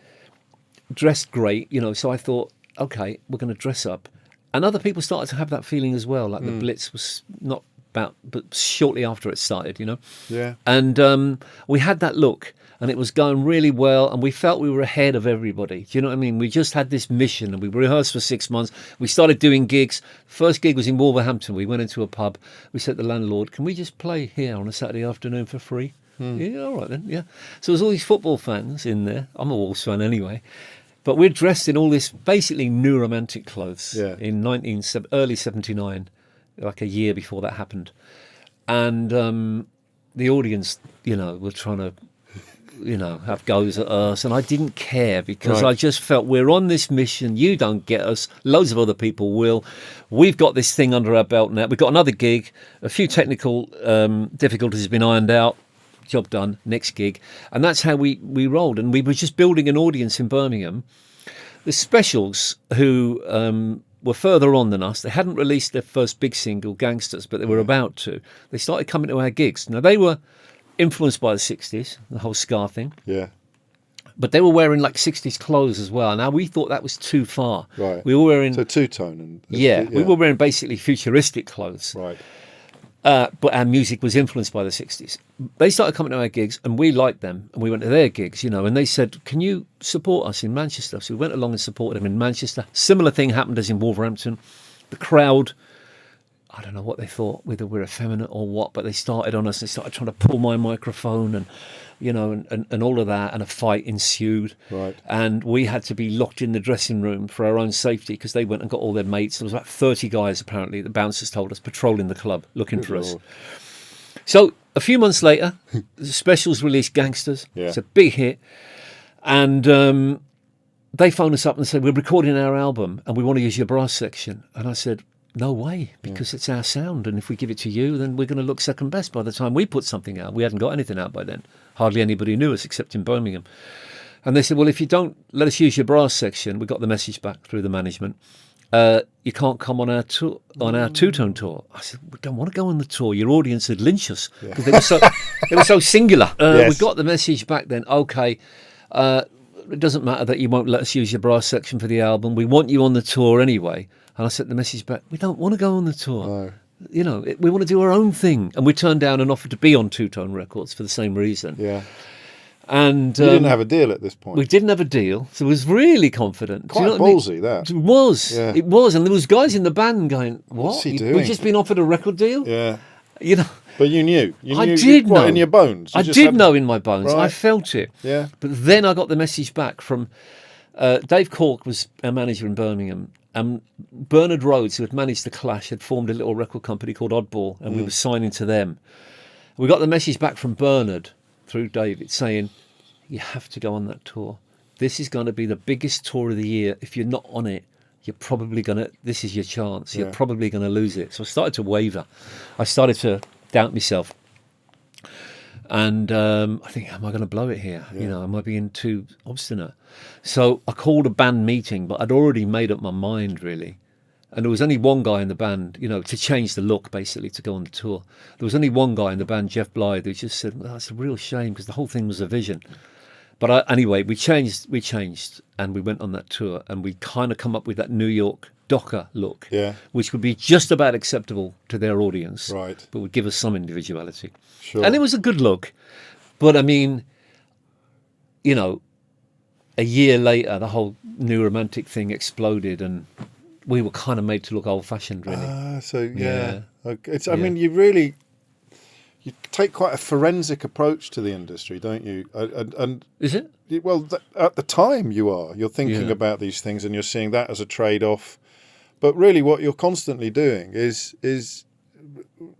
Dressed great, so I thought, okay, we're going to dress up. And other people started to have that feeling as well, like the Blitz was not about, but shortly after it started, Yeah. And we had that look. And it was going really well, and we felt we were ahead of everybody. Do you know what I mean? We just had this mission, and we rehearsed for 6 months. We started doing gigs. First gig was in Wolverhampton. We went into a pub. We said to the landlord, can we just play here on a Saturday afternoon for free? Yeah, all right then, yeah. So there's all these football fans in there. I'm a Wolves fan anyway. But we're dressed in all this basically new romantic clothes in early 79, like a year before that happened. And the audience, were trying to... have goes at us, and I didn't care because I just felt we're on this mission. You don't get us. Loads of other people will. We've got this thing under our belt now. We've got another gig. A few technical difficulties have been ironed out. Job done. Next gig. And that's how we rolled. And we were just building an audience in Birmingham. The Specials, who were further on than us, they hadn't released their first big single, Gangsters, but they were about to. They started coming to our gigs. Now, they were influenced by the 60s, the whole scar thing. Yeah. But they were wearing like 60s clothes as well. Now, we thought that was too far. Right. We were wearing... So two-tone. And we were wearing basically futuristic clothes. Right. But our music was influenced by the 60s. They started coming to our gigs, and we liked them, and we went to their gigs, you know, and they said, can you support us in Manchester? So we went along and supported them in Manchester. Similar thing happened as in Wolverhampton. The crowd, I don't know what they thought, whether we're effeminate or what, but they started on us. They started trying to pull my microphone and, you know, and all of that, and a fight ensued. Right. And we had to be locked in the dressing room for our own safety because they went and got all their mates. There was about 30 guys, apparently, the bouncers told us, patrolling the club, looking for us. So a few months later, the Specials released Gangsters. Yeah. It's a big hit. And they phoned us up and said, we're recording our album and we want to use your brass section. And I said, no way, because it's our sound. And if we give it to you, then we're going to look second best by the time we put something out. We hadn't got anything out by then. Hardly anybody knew us except in Birmingham. And they said, well, if you don't let us use your brass section, we got the message back through the management, you can't come on our tour, on our two-tone tour. I said, we don't want to go on the tour. Your audience would lynch us because they were so singular. We got the message back then, okay, it doesn't matter that you won't let us use your brass section for the album. We want you on the tour anyway. And I sent the message back, we don't want to go on the tour. No. You know, we want to do our own thing. And we turned down an offer to be on Two-Tone Records for the same reason. Yeah. And you didn't have a deal at this point. we didn't have a deal, so I was really confident. Quite Do you know what I ballsy, mean? that. It was. Yeah. It was. And there was guys in the band going, what? What's he doing? We've just been offered a record deal? Yeah. You know, But you knew. I did know. In your bones. You I just did had- know in my bones. Right. I felt it. Yeah. But then I got the message back from Dave Cork was our manager in Birmingham. And Bernard Rhodes, who had managed the Clash, had formed a little record company called Oddball, and we were signing to them. We got the message back from Bernard through David saying, you have to go on that tour. This is going to be the biggest tour of the year. If you're not on it, you're probably going to, this is your chance. You're probably going to lose it. So I started to waver. I started to doubt myself. And I think, am I going to blow it here? You know, am I being too obstinate? So I called a band meeting, but I'd already made up my mind, really. And there was only one guy in the band, you know, to change the look, basically, to go on the tour. There was only one guy in the band, Jeff Blythe, who just said, well, that's a real shame because the whole thing was a vision. But anyway, we changed, and we went on that tour, and we kind of come up with that New York Docker look, which would be just about acceptable to their audience, Right. but would give us some individuality. Sure. And it was a good look. But I mean, you know, a year later, the whole New Romantic thing exploded, and we were kind of made to look old-fashioned, really. Okay. It's. I mean, you take quite a forensic approach to the industry, don't you? And Is it? well, at the time you're thinking about these things, and you're seeing that as a trade-off. But really, what you're constantly doing is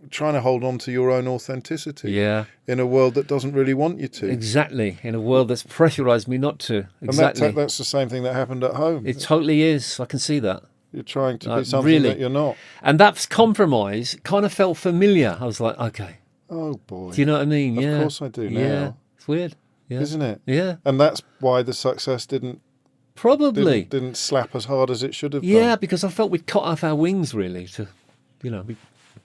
trying to hold on to your own authenticity. Yeah. In a world that doesn't really want you to. Exactly. In a world that's pressurised me not to. Exactly. And that's the same thing that happened at home. It totally is. I can see that. You're trying to be something really. that you're not. And that compromise kind of felt familiar. I was like, okay. Oh boy. Do you know what I mean? Of course I do now. Yeah. It's weird. Yeah. Isn't it? Yeah. And that's why the success didn't slap as hard as it should have done. Yeah, because I felt we'd cut off our wings, really, to, you know, we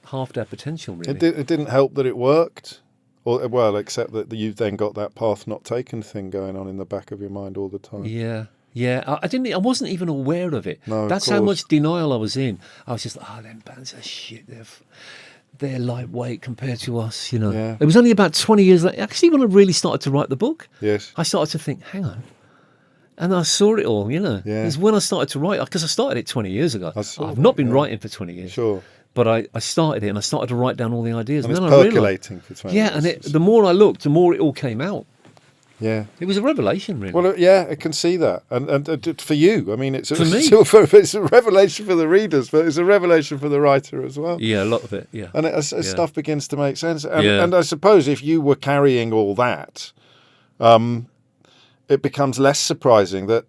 halved our potential, really. It didn't help that it worked. Or, well, except that you then got that path not taken thing going on in the back of your mind all the time. Yeah. Yeah, I wasn't even aware of it. No, That's how much denial I was in. I was just like, them bands are shit. They're lightweight compared to us, you know. Yeah. It was only about 20 years later, actually, when I really started to write the book. Yes. I started to think, hang on. And I saw it all, you know. Yeah. It was when I started to write, because I started it 20 years ago. I've that, not been writing for 20 years. Sure. But I started it, and I started to write down all the ideas. And then it's I realised, percolating for 20 years. and the more I looked, the more it all came out. Yeah. It was a revelation, really. Well, yeah, I can see that. And for you, I mean, it's For me. it's a revelation for the readers, but it's a revelation for the writer as well. Yeah, a lot of it, yeah. And as stuff begins to make sense. And I suppose if you were carrying all that, it becomes less surprising that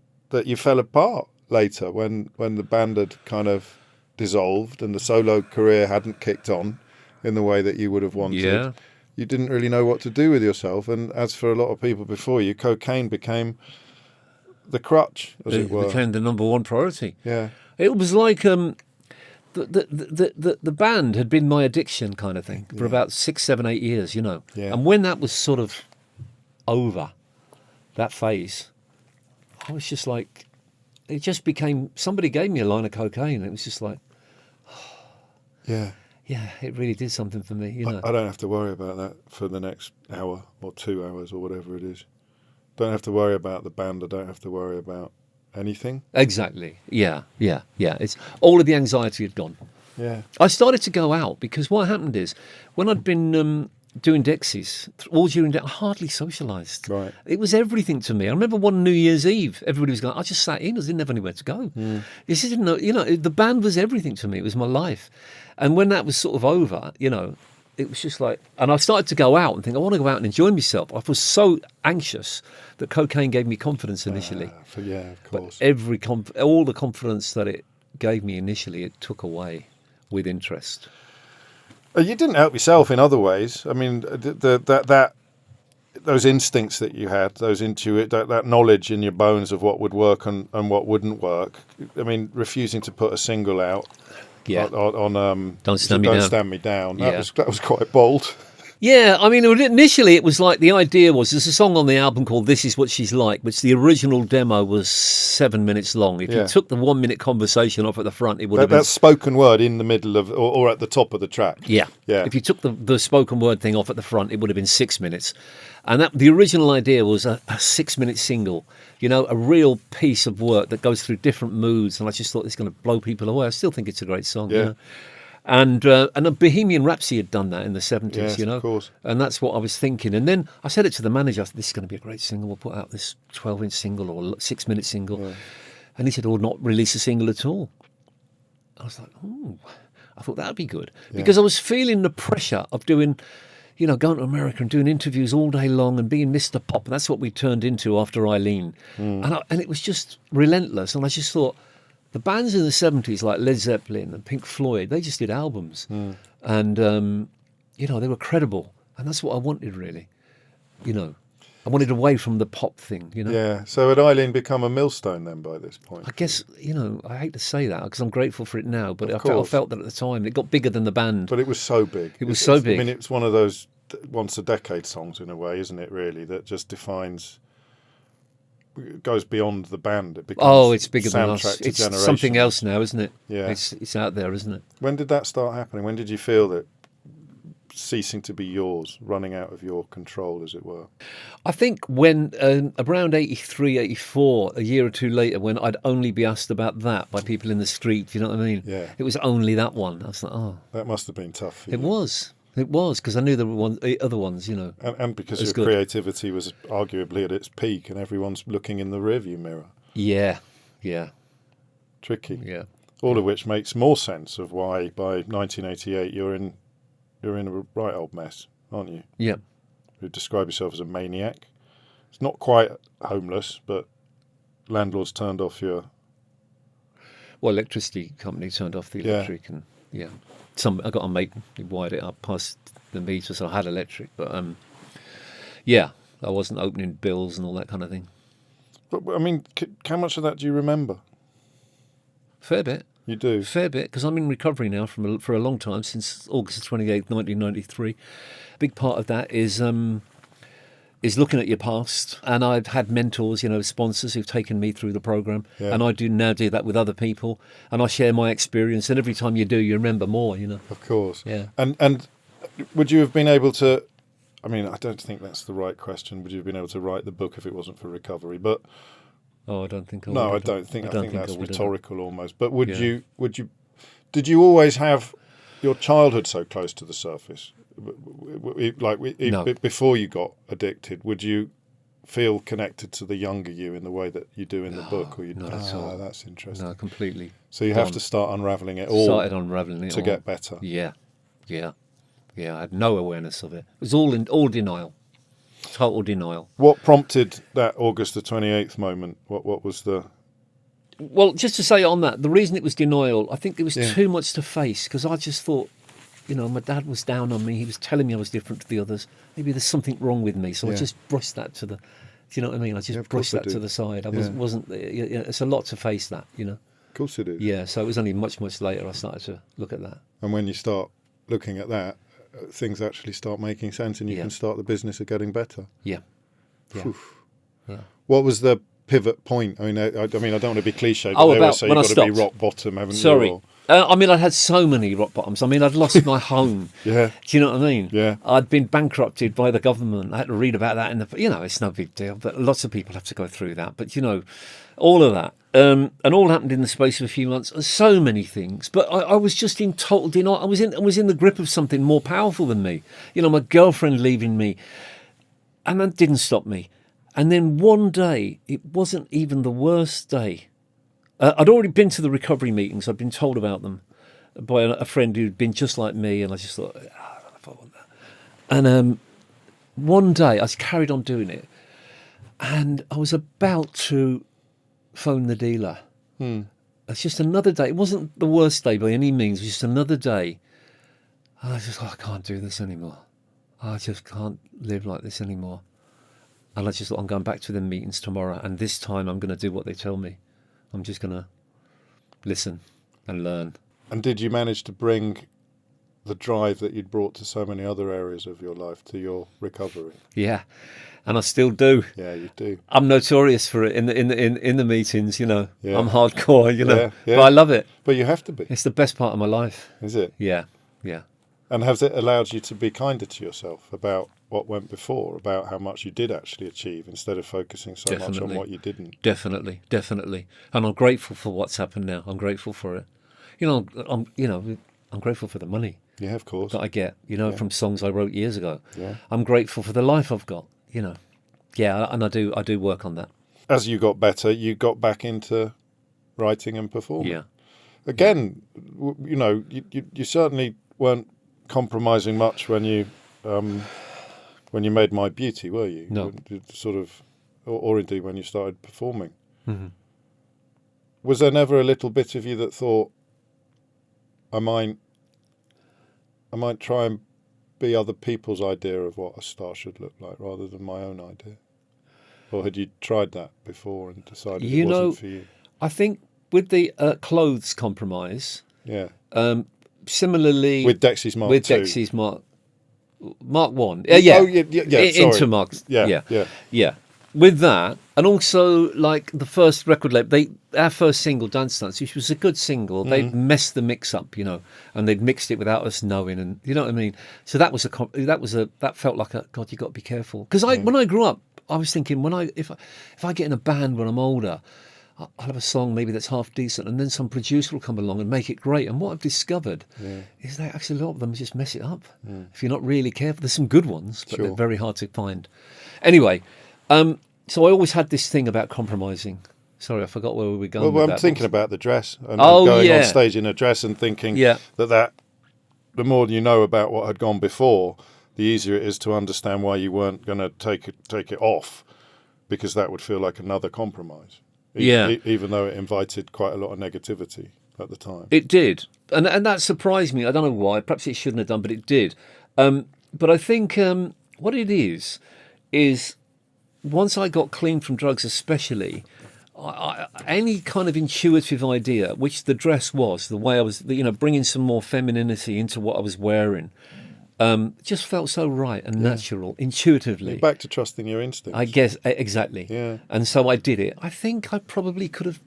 you fell apart later when the band had kind of dissolved and the solo career hadn't kicked on in the way that you would have wanted. Yeah. You didn't really know what to do with yourself. And as for a lot of people before you, cocaine became the crutch, as it were. Became the number one priority. Yeah. It was like the the band had been my addiction kind of thing for about 6, 7, 8 years, you know. Yeah. And when that was sort of over, that phase, I was just like, it just became, somebody gave me a line of cocaine. It was just like, Yeah. yeah, it really did something for me, you know. I don't have to worry about that for the next hour or 2 hours or whatever it is. Don't have to worry about the band. I don't have to worry about anything. Exactly. Yeah. It's all of the anxiety had gone. Yeah. I started to go out because what happened is when I'd been doing Dexys all during I hardly socialised. Right. It was everything to me. I remember one New Year's Eve, everybody was going, I just sat in, I didn't have anywhere to go. This didn't know, you know, the band was everything to me. It was my life. And when that was sort of over, you know, it was just like, and I started to go out and think, I want to go out and enjoy myself. I was so anxious that cocaine gave me confidence initially. Yeah, of course. But all the confidence that it gave me initially, it took away with interest. You didn't help yourself in other ways. I mean, that those instincts that you had, that knowledge in your bones of what would work and what wouldn't work. I mean, refusing to put a single out. Yeah. On Don't Stand Me Down. That was quite bold. Yeah, I mean, initially it was like the idea was there's a song on the album called This Is What She's Like, which the original demo was 7 minutes long. If you took the 1 minute conversation off at the front, it would have been... That's spoken word in the middle of, or at the top of the track. Yeah. If you took the spoken word thing off at the front, it would have been 6 minutes. And the original idea was a 6 minute single, you know, a real piece of work that goes through different moods. And I just thought it's going to blow people away. I still think it's a great song. Yeah. You know? And a Bohemian Rhapsody had done that in the 70s, Yes, you know. of course. And that's what I was thinking. And then I said it to the manager, I said, this is going to be a great single. We'll put out this 12-inch single or 6 minute single. Yeah. And he said, oh, not release a single at all. I was like, oh, I thought that would be good. Yeah. Because I was feeling the pressure of doing, you know, going to America and doing interviews all day long and being Mr. Pop. And that's what we turned into after Eileen. And it was just relentless. And I just thought, the bands in the 70s like Led Zeppelin and Pink Floyd, they just did albums. And, you know, they were credible. And that's what I wanted, really. You know, I wanted away from the pop thing, you know. Yeah. So had Eileen become a millstone then by this point? I guess, you know, I hate to say that because I'm grateful for it now, but I felt that at the time. It got bigger than the band. But it was so big. It was so big. I mean, it's one of those once a decade songs in a way, isn't it, really, that just defines... It goes beyond the band. It becomes it's bigger than us. It's something else now, isn't it? Yeah. It's out there, isn't it? When did that start happening? When did you feel that ceasing to be yours, running out of your control, as it were? I think when around 83, 84, a year or two later, when I'd only be asked about that by people in the street, you know what I mean? Yeah. It was only that one. I was like, oh. That must have been tough for you. It was, because I knew there were other ones, you know. And because your creativity was arguably at its peak and everyone's looking in the rearview mirror. Yeah. Tricky. Yeah. All of which makes more sense of why by 1988 you're in a right old mess, aren't you? Yeah. You describe yourself as a maniac. It's not quite homeless, but landlords turned off your... Well, electricity company turned off the electric and, yeah. I got a mate who wired it up past the meter, so I had electric. But, yeah, I wasn't opening bills and all that kind of thing. But, I mean, how much of that do you remember? Fair bit. You do? Fair bit, because I'm in recovery now for a long time, since August 28th, 1993. A big part of that is looking at your past, and I've had mentors, you know, sponsors who've taken me through the program, and I now do that with other people, and I share my experience, and every time you do, you remember more, you know. Of course. Yeah. And would you have been able to, I mean, I don't think that's the right question, would you have been able to write the book if it wasn't for recovery, but... Oh, I don't think I would. No, I don't think. I think that's rhetorical almost. But did you always have your childhood so close to the surface? No. Before you got addicted, would you feel connected to the younger you in the way that you do in the book? Or not at all. That's interesting. No, completely. So you have to start unraveling it all. Started unraveling it to all. get better. Yeah. I had no awareness of it. It was all denial. Total denial. What prompted that August the 28th moment? What was the... Well, just to say on that, the reason it was denial, I think it was too much to face, because I just thought, you know, my dad was down on me. He was telling me I was different to the others. Maybe there's something wrong with me. So I just brushed that to the... Do you know what I mean? I just brushed that to the side. I wasn't... It's a lot to face that, you know. course it is. Yeah, so it was only much, much later I started to look at that. And when you start looking at that, things actually start making sense, and you can start the business of getting better. Yeah. Yeah. Yeah. What was the pivot point? I mean, I don't want to be cliche, but Oh, they always about say when you've I got to be stopped. rock bottom, haven't Sorry. you? Or- I mean, I'd had so many rock bottoms. I mean, I'd lost my home. Yeah. Do you know what I mean? Yeah. I'd been bankrupted by the government. I had to read about that in the, it's no big deal, but lots of people have to go through that. But, all of that. And all happened in the space of a few months. So many things. But I was just in total denial. I was in the grip of something more powerful than me. My girlfriend leaving me. And that didn't stop me. And then one day, it wasn't even the worst day. I'd already been to the recovery meetings. I'd been told about them by a friend who'd been just like me, and I just thought, I don't know if I want that. And one day, I just carried on doing it, and I was about to phone the dealer. It's just another day. It wasn't the worst day by any means. It was just another day. And I just, I can't do this anymore. I just can't live like this anymore. And I just thought, I'm going back to the meetings tomorrow, and this time I'm going to do what they tell me. I'm just going to listen and learn. And did you manage to bring the drive that you'd brought to so many other areas of your life to your recovery? Yeah, and I still do. Yeah, you do. I'm notorious for it in the meetings. Yeah. I'm hardcore. Yeah. But I love it. But you have to be. It's the best part of my life. Is it? Yeah. And has it allowed you to be kinder to yourself about what went before, about how much you did actually achieve, instead of focusing so much on what you didn't? Definitely. And I'm grateful for what's happened now. I'm grateful for it. I'm grateful for the money. Yeah, of course. That I get, from songs I wrote years ago. Yeah. I'm grateful for the life I've got, Yeah, and I do work on that. As you got better, you got back into writing and performing. Yeah. Again, you certainly weren't compromising much when you made My Beauty, were you? No. Sort of, or indeed when you started performing. Mm-hmm. Was there never a little bit of you that thought, I might try and be other people's idea of what a star should look like rather than my own idea? Or had you tried that before and decided it wasn't for you? I think with the clothes compromise, Yeah. Similarly With Dexys Mark with II. Dexys Mark 1. Yeah. Oh, yeah. Into Sorry. Mark. Yeah. With that, and also like the first record label, our first single, Dance Dance, which was a good single, they'd messed the mix up, and they'd mixed it without us knowing, and you know what I mean. So that felt like God, you got to be careful, because when I grew up, I was thinking if I get in a band when I'm older, I'll have a song maybe that's half decent, and then some producer will come along and make it great. And what I've discovered is that actually a lot of them just mess it up. If you're not really careful, there's some good ones, but they're very hard to find. Anyway, so I always had this thing about compromising. Sorry, I forgot where we were going. Well, with I'm that. thinking about the dress and going on stage in a dress and thinking that the more you know about what had gone before, the easier it is to understand why you weren't going to take it off, because that would feel like another compromise. Even though it invited quite a lot of negativity at the time. It did. And that surprised me. I don't know why. Perhaps it shouldn't have done, but it did. But I think what it is once I got clean from drugs especially, any kind of intuitive idea, which the dress was, the way I was, bringing some more femininity into what I was wearing, just felt so right and natural, intuitively. You're back to trusting your instincts. I guess, exactly. Yeah. And so I did it. I think I probably could have...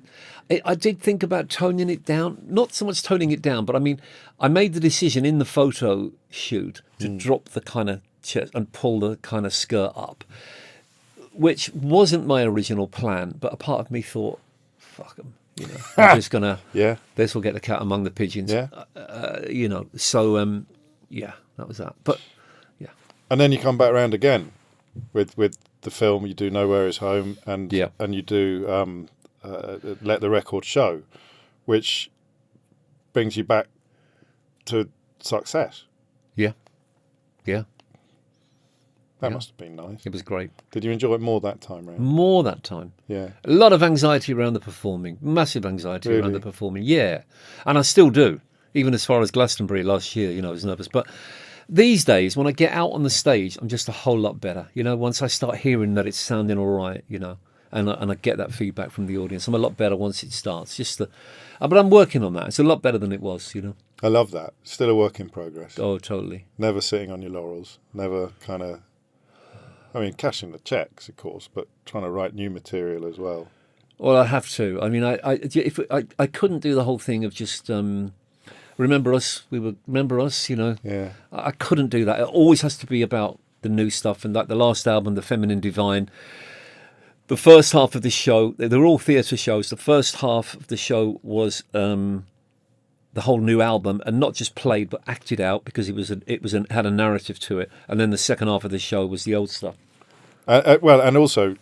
I did think about toning it down. Not so much toning it down, but I mean, I made the decision in the photo shoot to drop the kind of chest and pull the kind of skirt up, which wasn't my original plan, but a part of me thought, fuck them. I'm just going to... This will get the cat among the pigeons. Yeah. So... that was that. But and then you come back around again with the film. You do Nowhere Is Home, and you do Let the Record Show, which brings you back to success. That must have been nice. It was great. Did you enjoy it more that time round? More that time. Yeah. A lot of anxiety around the performing. Massive anxiety around the performing. Yeah. And I still do. Even as far as Glastonbury last year, I was nervous. But these days, when I get out on the stage, I'm just a whole lot better. Once I start hearing that it's sounding all right, and I get that feedback from the audience. I'm a lot better once it starts. But I'm working on that. It's a lot better than it was, you know. I love that. Still a work in progress. Oh, totally. Never sitting on your laurels. Never kind of, I mean, cashing the checks, of course, but trying to write new material as well. Well, I have to. I mean, I couldn't do the whole thing of just remember us. Remember us. You know. Yeah. I couldn't do that. It always has to be about the new stuff. And like the last album, The Feminine Divine. The first half of the show, they're all theatre shows. The first half of the show was the whole new album, and not just played but acted out, because had a narrative to it. And then the second half of the show was the old stuff. Well, and also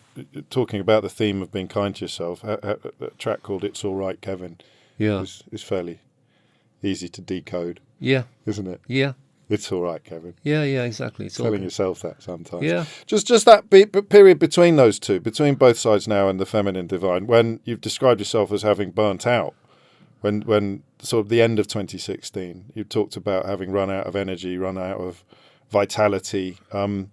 talking about the theme of being kind to yourself, a track called "It's All Right, Kevin" is fairly easy to decode. Yeah, isn't it? Yeah, it's all right, Kevin. Yeah, exactly. It's telling yourself that sometimes. Yeah, just that period between those two, between Both Sides Now and The Feminine Divine, when you've described yourself as having burnt out, when sort of the end of 2016, you talked about having run out of energy, run out of vitality, and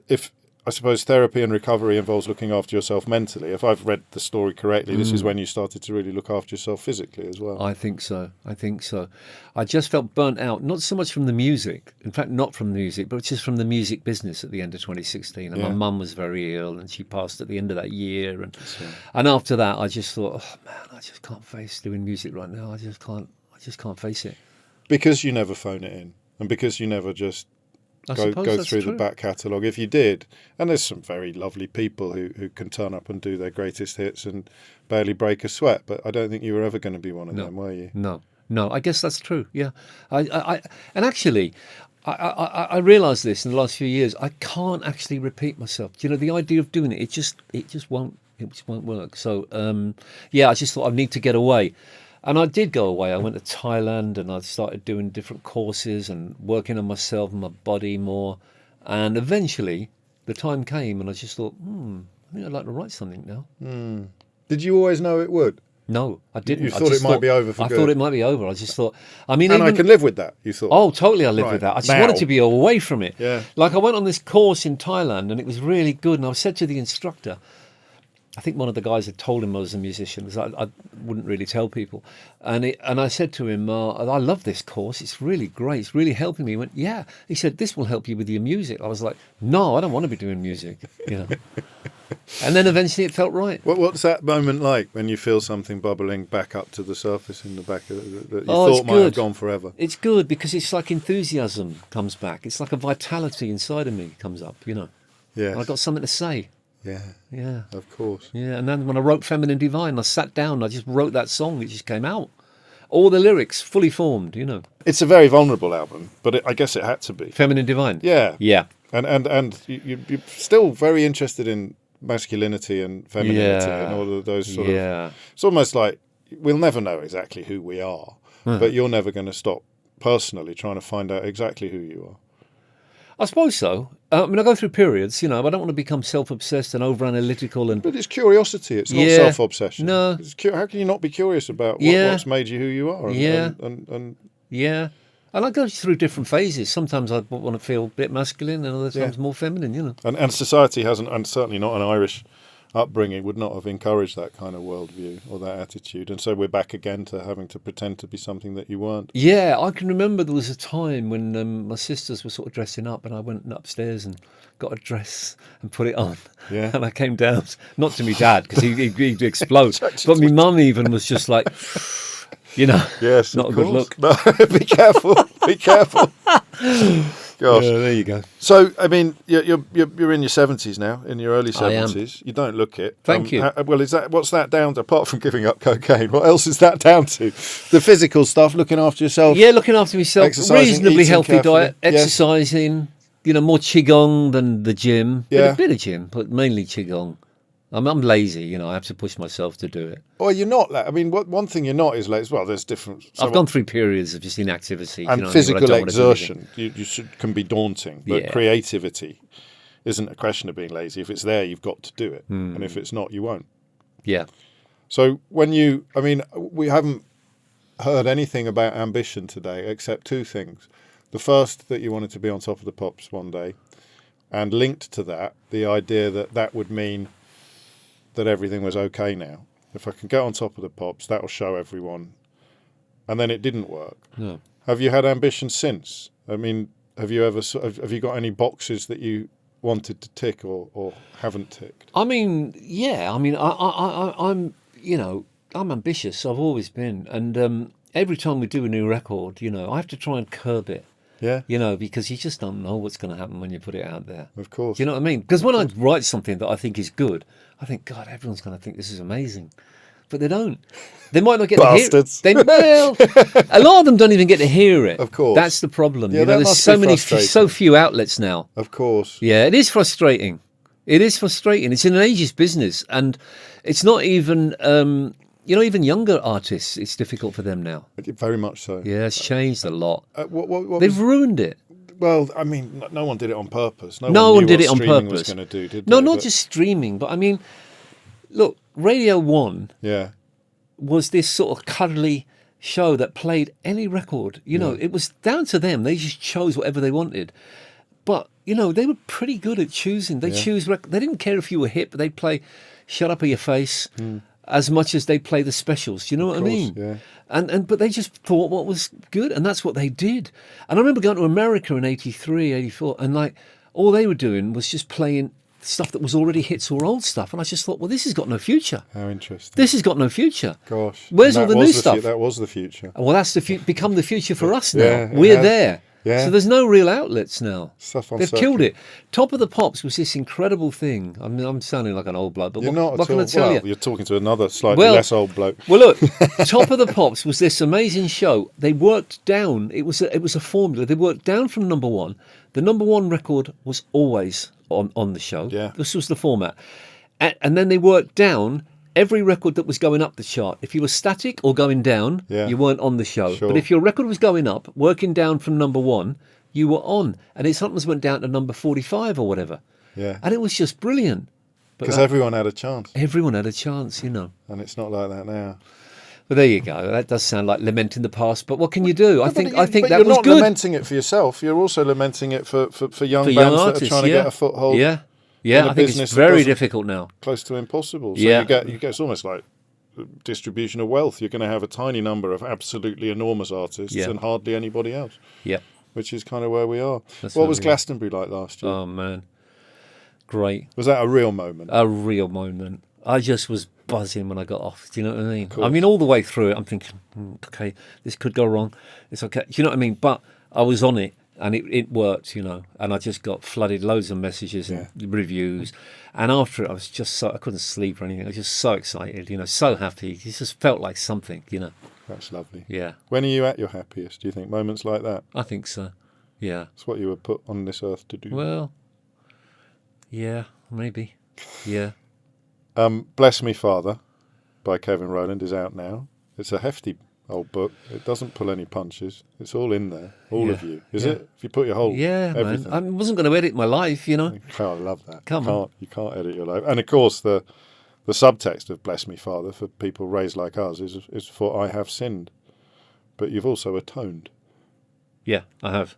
if I suppose therapy and recovery involves looking after yourself mentally. If I've read the story correctly, this is when you started to really look after yourself physically as well. I think so. I just felt burnt out, not so much from the music, in fact, not from the music, but just from the music business at the end of 2016. And my mum was very ill, and she passed at the end of that year. And after that, I just thought, oh man, I just can't face doing music right now. I just can't face it. Because you never phone it in, and because you never just go through the back catalogue. If you did, and there's some very lovely people who can turn up and do their greatest hits and barely break a sweat, but I don't think you were ever going to be one of them, were you? No, I guess that's true. Yeah, and actually, I realised this in the last few years. I can't actually repeat myself. You know, the idea of doing it just won't work. So I just thought I need to get away. And I did go away. I went to Thailand, and I started doing different courses and working on myself and my body more. And eventually, the time came, and I just thought, I think I'd like to write something now. Did you always know it would? No, I didn't. You thought it might be over for good? I thought it might be over. I just thought, I mean... And I can live with that, you thought? Oh, totally, I live with that. I just wanted to be away from it. Yeah. Like, I went on this course in Thailand, and it was really good. And I said to the instructor... I think one of the guys had told him I was a musician, because I wouldn't really tell people. And I said to him, I love this course. It's really great. It's really helping me. He went, yeah. He said, this will help you with your music. I was like, no, I don't want to be doing music. You know. And then eventually it felt right. What's that moment like when you feel something bubbling back up to the surface in the back of that you thought might have gone forever? It's good, because it's like enthusiasm comes back. It's like a vitality inside of me comes up, you know. Yeah. I got something to say. Yeah, of course. Yeah, and then when I wrote Feminine Divine, I sat down, I just wrote that song, it just came out. All the lyrics, fully formed, you know. It's a very vulnerable album, but I guess it had to be. Feminine Divine? Yeah. Yeah. And you're still very interested in masculinity and femininity and all of those sort of... It's almost like we'll never know exactly who we are, but you're never going to stop personally trying to find out exactly who you are. I suppose so. I mean, I go through periods, you know. I don't want to become self-obsessed and over-analytical. But it's curiosity. It's not self-obsession. No. How can you not be curious about what's made you who you are? And I go through different phases. Sometimes I want to feel a bit masculine, and other times more feminine, you know. And society hasn't, and certainly not an Irish upbringing, would not have encouraged that kind of worldview or that attitude. And so we're back again to having to pretend to be something that you weren't. Yeah, I can remember there was a time when my sisters were sort of dressing up, and I went upstairs and got a dress and put it on. Yeah. And I came down, not to my dad, because he'd explode, but my mum even was just like, you know, yes, not a good look. No, be careful, be careful. Gosh. Yeah, there you go. So, I mean, you're in your 70s now, in your early 70s. You don't look it. Thank you. What's that down to, apart from giving up cocaine? What else is that down to? The physical stuff, looking after yourself? Yeah, looking after myself. Reasonably healthy diet, Yes. exercising, you know, more qigong than the gym. Yeah. A bit of gym, but mainly qigong. I'm lazy, you know, I have to push myself to do it. Well, you're not. I mean, one thing you're not is lazy. Well, there's different... I've gone through periods of just inactivity. And physical exertion can be daunting, but creativity isn't a question of being lazy. If it's there, you've got to do it. And if it's not, you won't. Yeah. So we haven't heard anything about ambition today except two things. The first, that you wanted to be on Top of the Pops one day, and linked to that, the idea that would mean that everything was okay now. If I can get on top of the pops, that'll show everyone. And then it didn't work. No. Have you had ambition since? I mean, have you got any boxes that you wanted to tick or haven't ticked? I mean, yeah. I mean, I'm I'm ambitious. I've always been, and every time we do a new record, I have to try and curb it. Yeah. Because you just don't know what's going to happen when you put it out there. Of course. You know what I mean? Because when I write something that I think is good, I think, God, everyone's going to think this is amazing. But they don't. They might not get Bastards. to hear it. A lot of them don't even get to hear it. Of course. That's the problem. Yeah, there's so few outlets now. Of course. Yeah, it is frustrating. It is frustrating. It's an ageist business, and it's not even even younger artists. It's difficult for them now. Very much so. Yeah, it's changed a lot. They've ruined it. Well, I mean, no one did it on purpose. No one did it on purpose. Was going to do, did no, they? not just streaming, but I mean, look, Radio 1 was this sort of cuddly show that played any record. It was down to them. They just chose whatever they wanted. But, they were pretty good at choosing. They they didn't care if you were hip, but they'd play Shut Up or Your Face as much as they play the specials. You know what I mean? Yeah. But they just thought what was good, and that's what they did. And I remember going to America in 83, 84, and all they were doing was just playing stuff that was already hits or old stuff. And I just thought, well, this has got no future. How interesting. This has got no future. Gosh. Where's all the new stuff? That was the future. Well, that's become the future for us now. Yeah, We're there. Yeah. So there's no real outlets now. They've circuit. killed it. Top of the Pops was this incredible thing. I mean, I'm sounding like an old bloke, but you're not what can I tell you? You're talking to another slightly less old bloke. Well, look, Top of the Pops was this amazing show. They worked down. It was a formula. They worked down from number one. The number one record was always on the show. Yeah. This was the format. And then they worked down every record that was going up the chart. If you were static or going down, you weren't on the show. Sure. But if your record was going up, working down from number one, you were on. And it sometimes went down to number 45 or whatever. Yeah. And it was just brilliant. Because everyone had a chance. Everyone had a chance, And it's not like that now. But there you go. That does sound like lamenting the past. But what can you do? I think that was good. You're not lamenting it for yourself. You're also lamenting it for young bands artists, that are trying to get a foothold. Yeah. I think it's very difficult now. Close to impossible. So you get it's almost like distribution of wealth. You're going to have a tiny number of absolutely enormous artists and hardly anybody else. Yeah. Which is kind of where we are. That's what was Glastonbury like last year? Oh, man. Great. Was that a real moment? A real moment. I just was buzzing when I got off. Do you know what I mean? I mean, all the way through it, I'm thinking, okay, this could go wrong. It's okay. Do you know what I mean? But I was on it. And it worked, and I just got flooded loads of messages and reviews. And after it, I was just I couldn't sleep or anything. I was just so excited, so happy. It just felt like something, That's lovely. Yeah. When are you at your happiest, do you think? Moments like that? I think so, yeah. It's what you were put on this earth to do. Well, yeah, maybe, yeah. Bless Me Father by Kevin Rowland is out now. It's a hefty old book. It doesn't pull any punches. It's all in there. All of you. Is it? If you put your whole everything. Man. I wasn't going to edit my life, I love that. You can't edit your life. And of course the subtext of Bless Me Father for people raised like us is for I have sinned. But you've also atoned. Yeah, I have.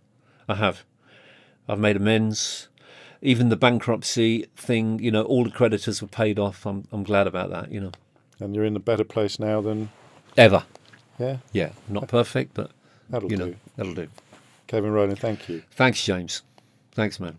I've made amends. Even the bankruptcy thing, all the creditors were paid off. I'm glad about that, And you're in a better place now than ever. Yeah? Yeah, not perfect, but that'll do. That'll do. Kevin Rowland, thank you. Thanks, James. Thanks, man.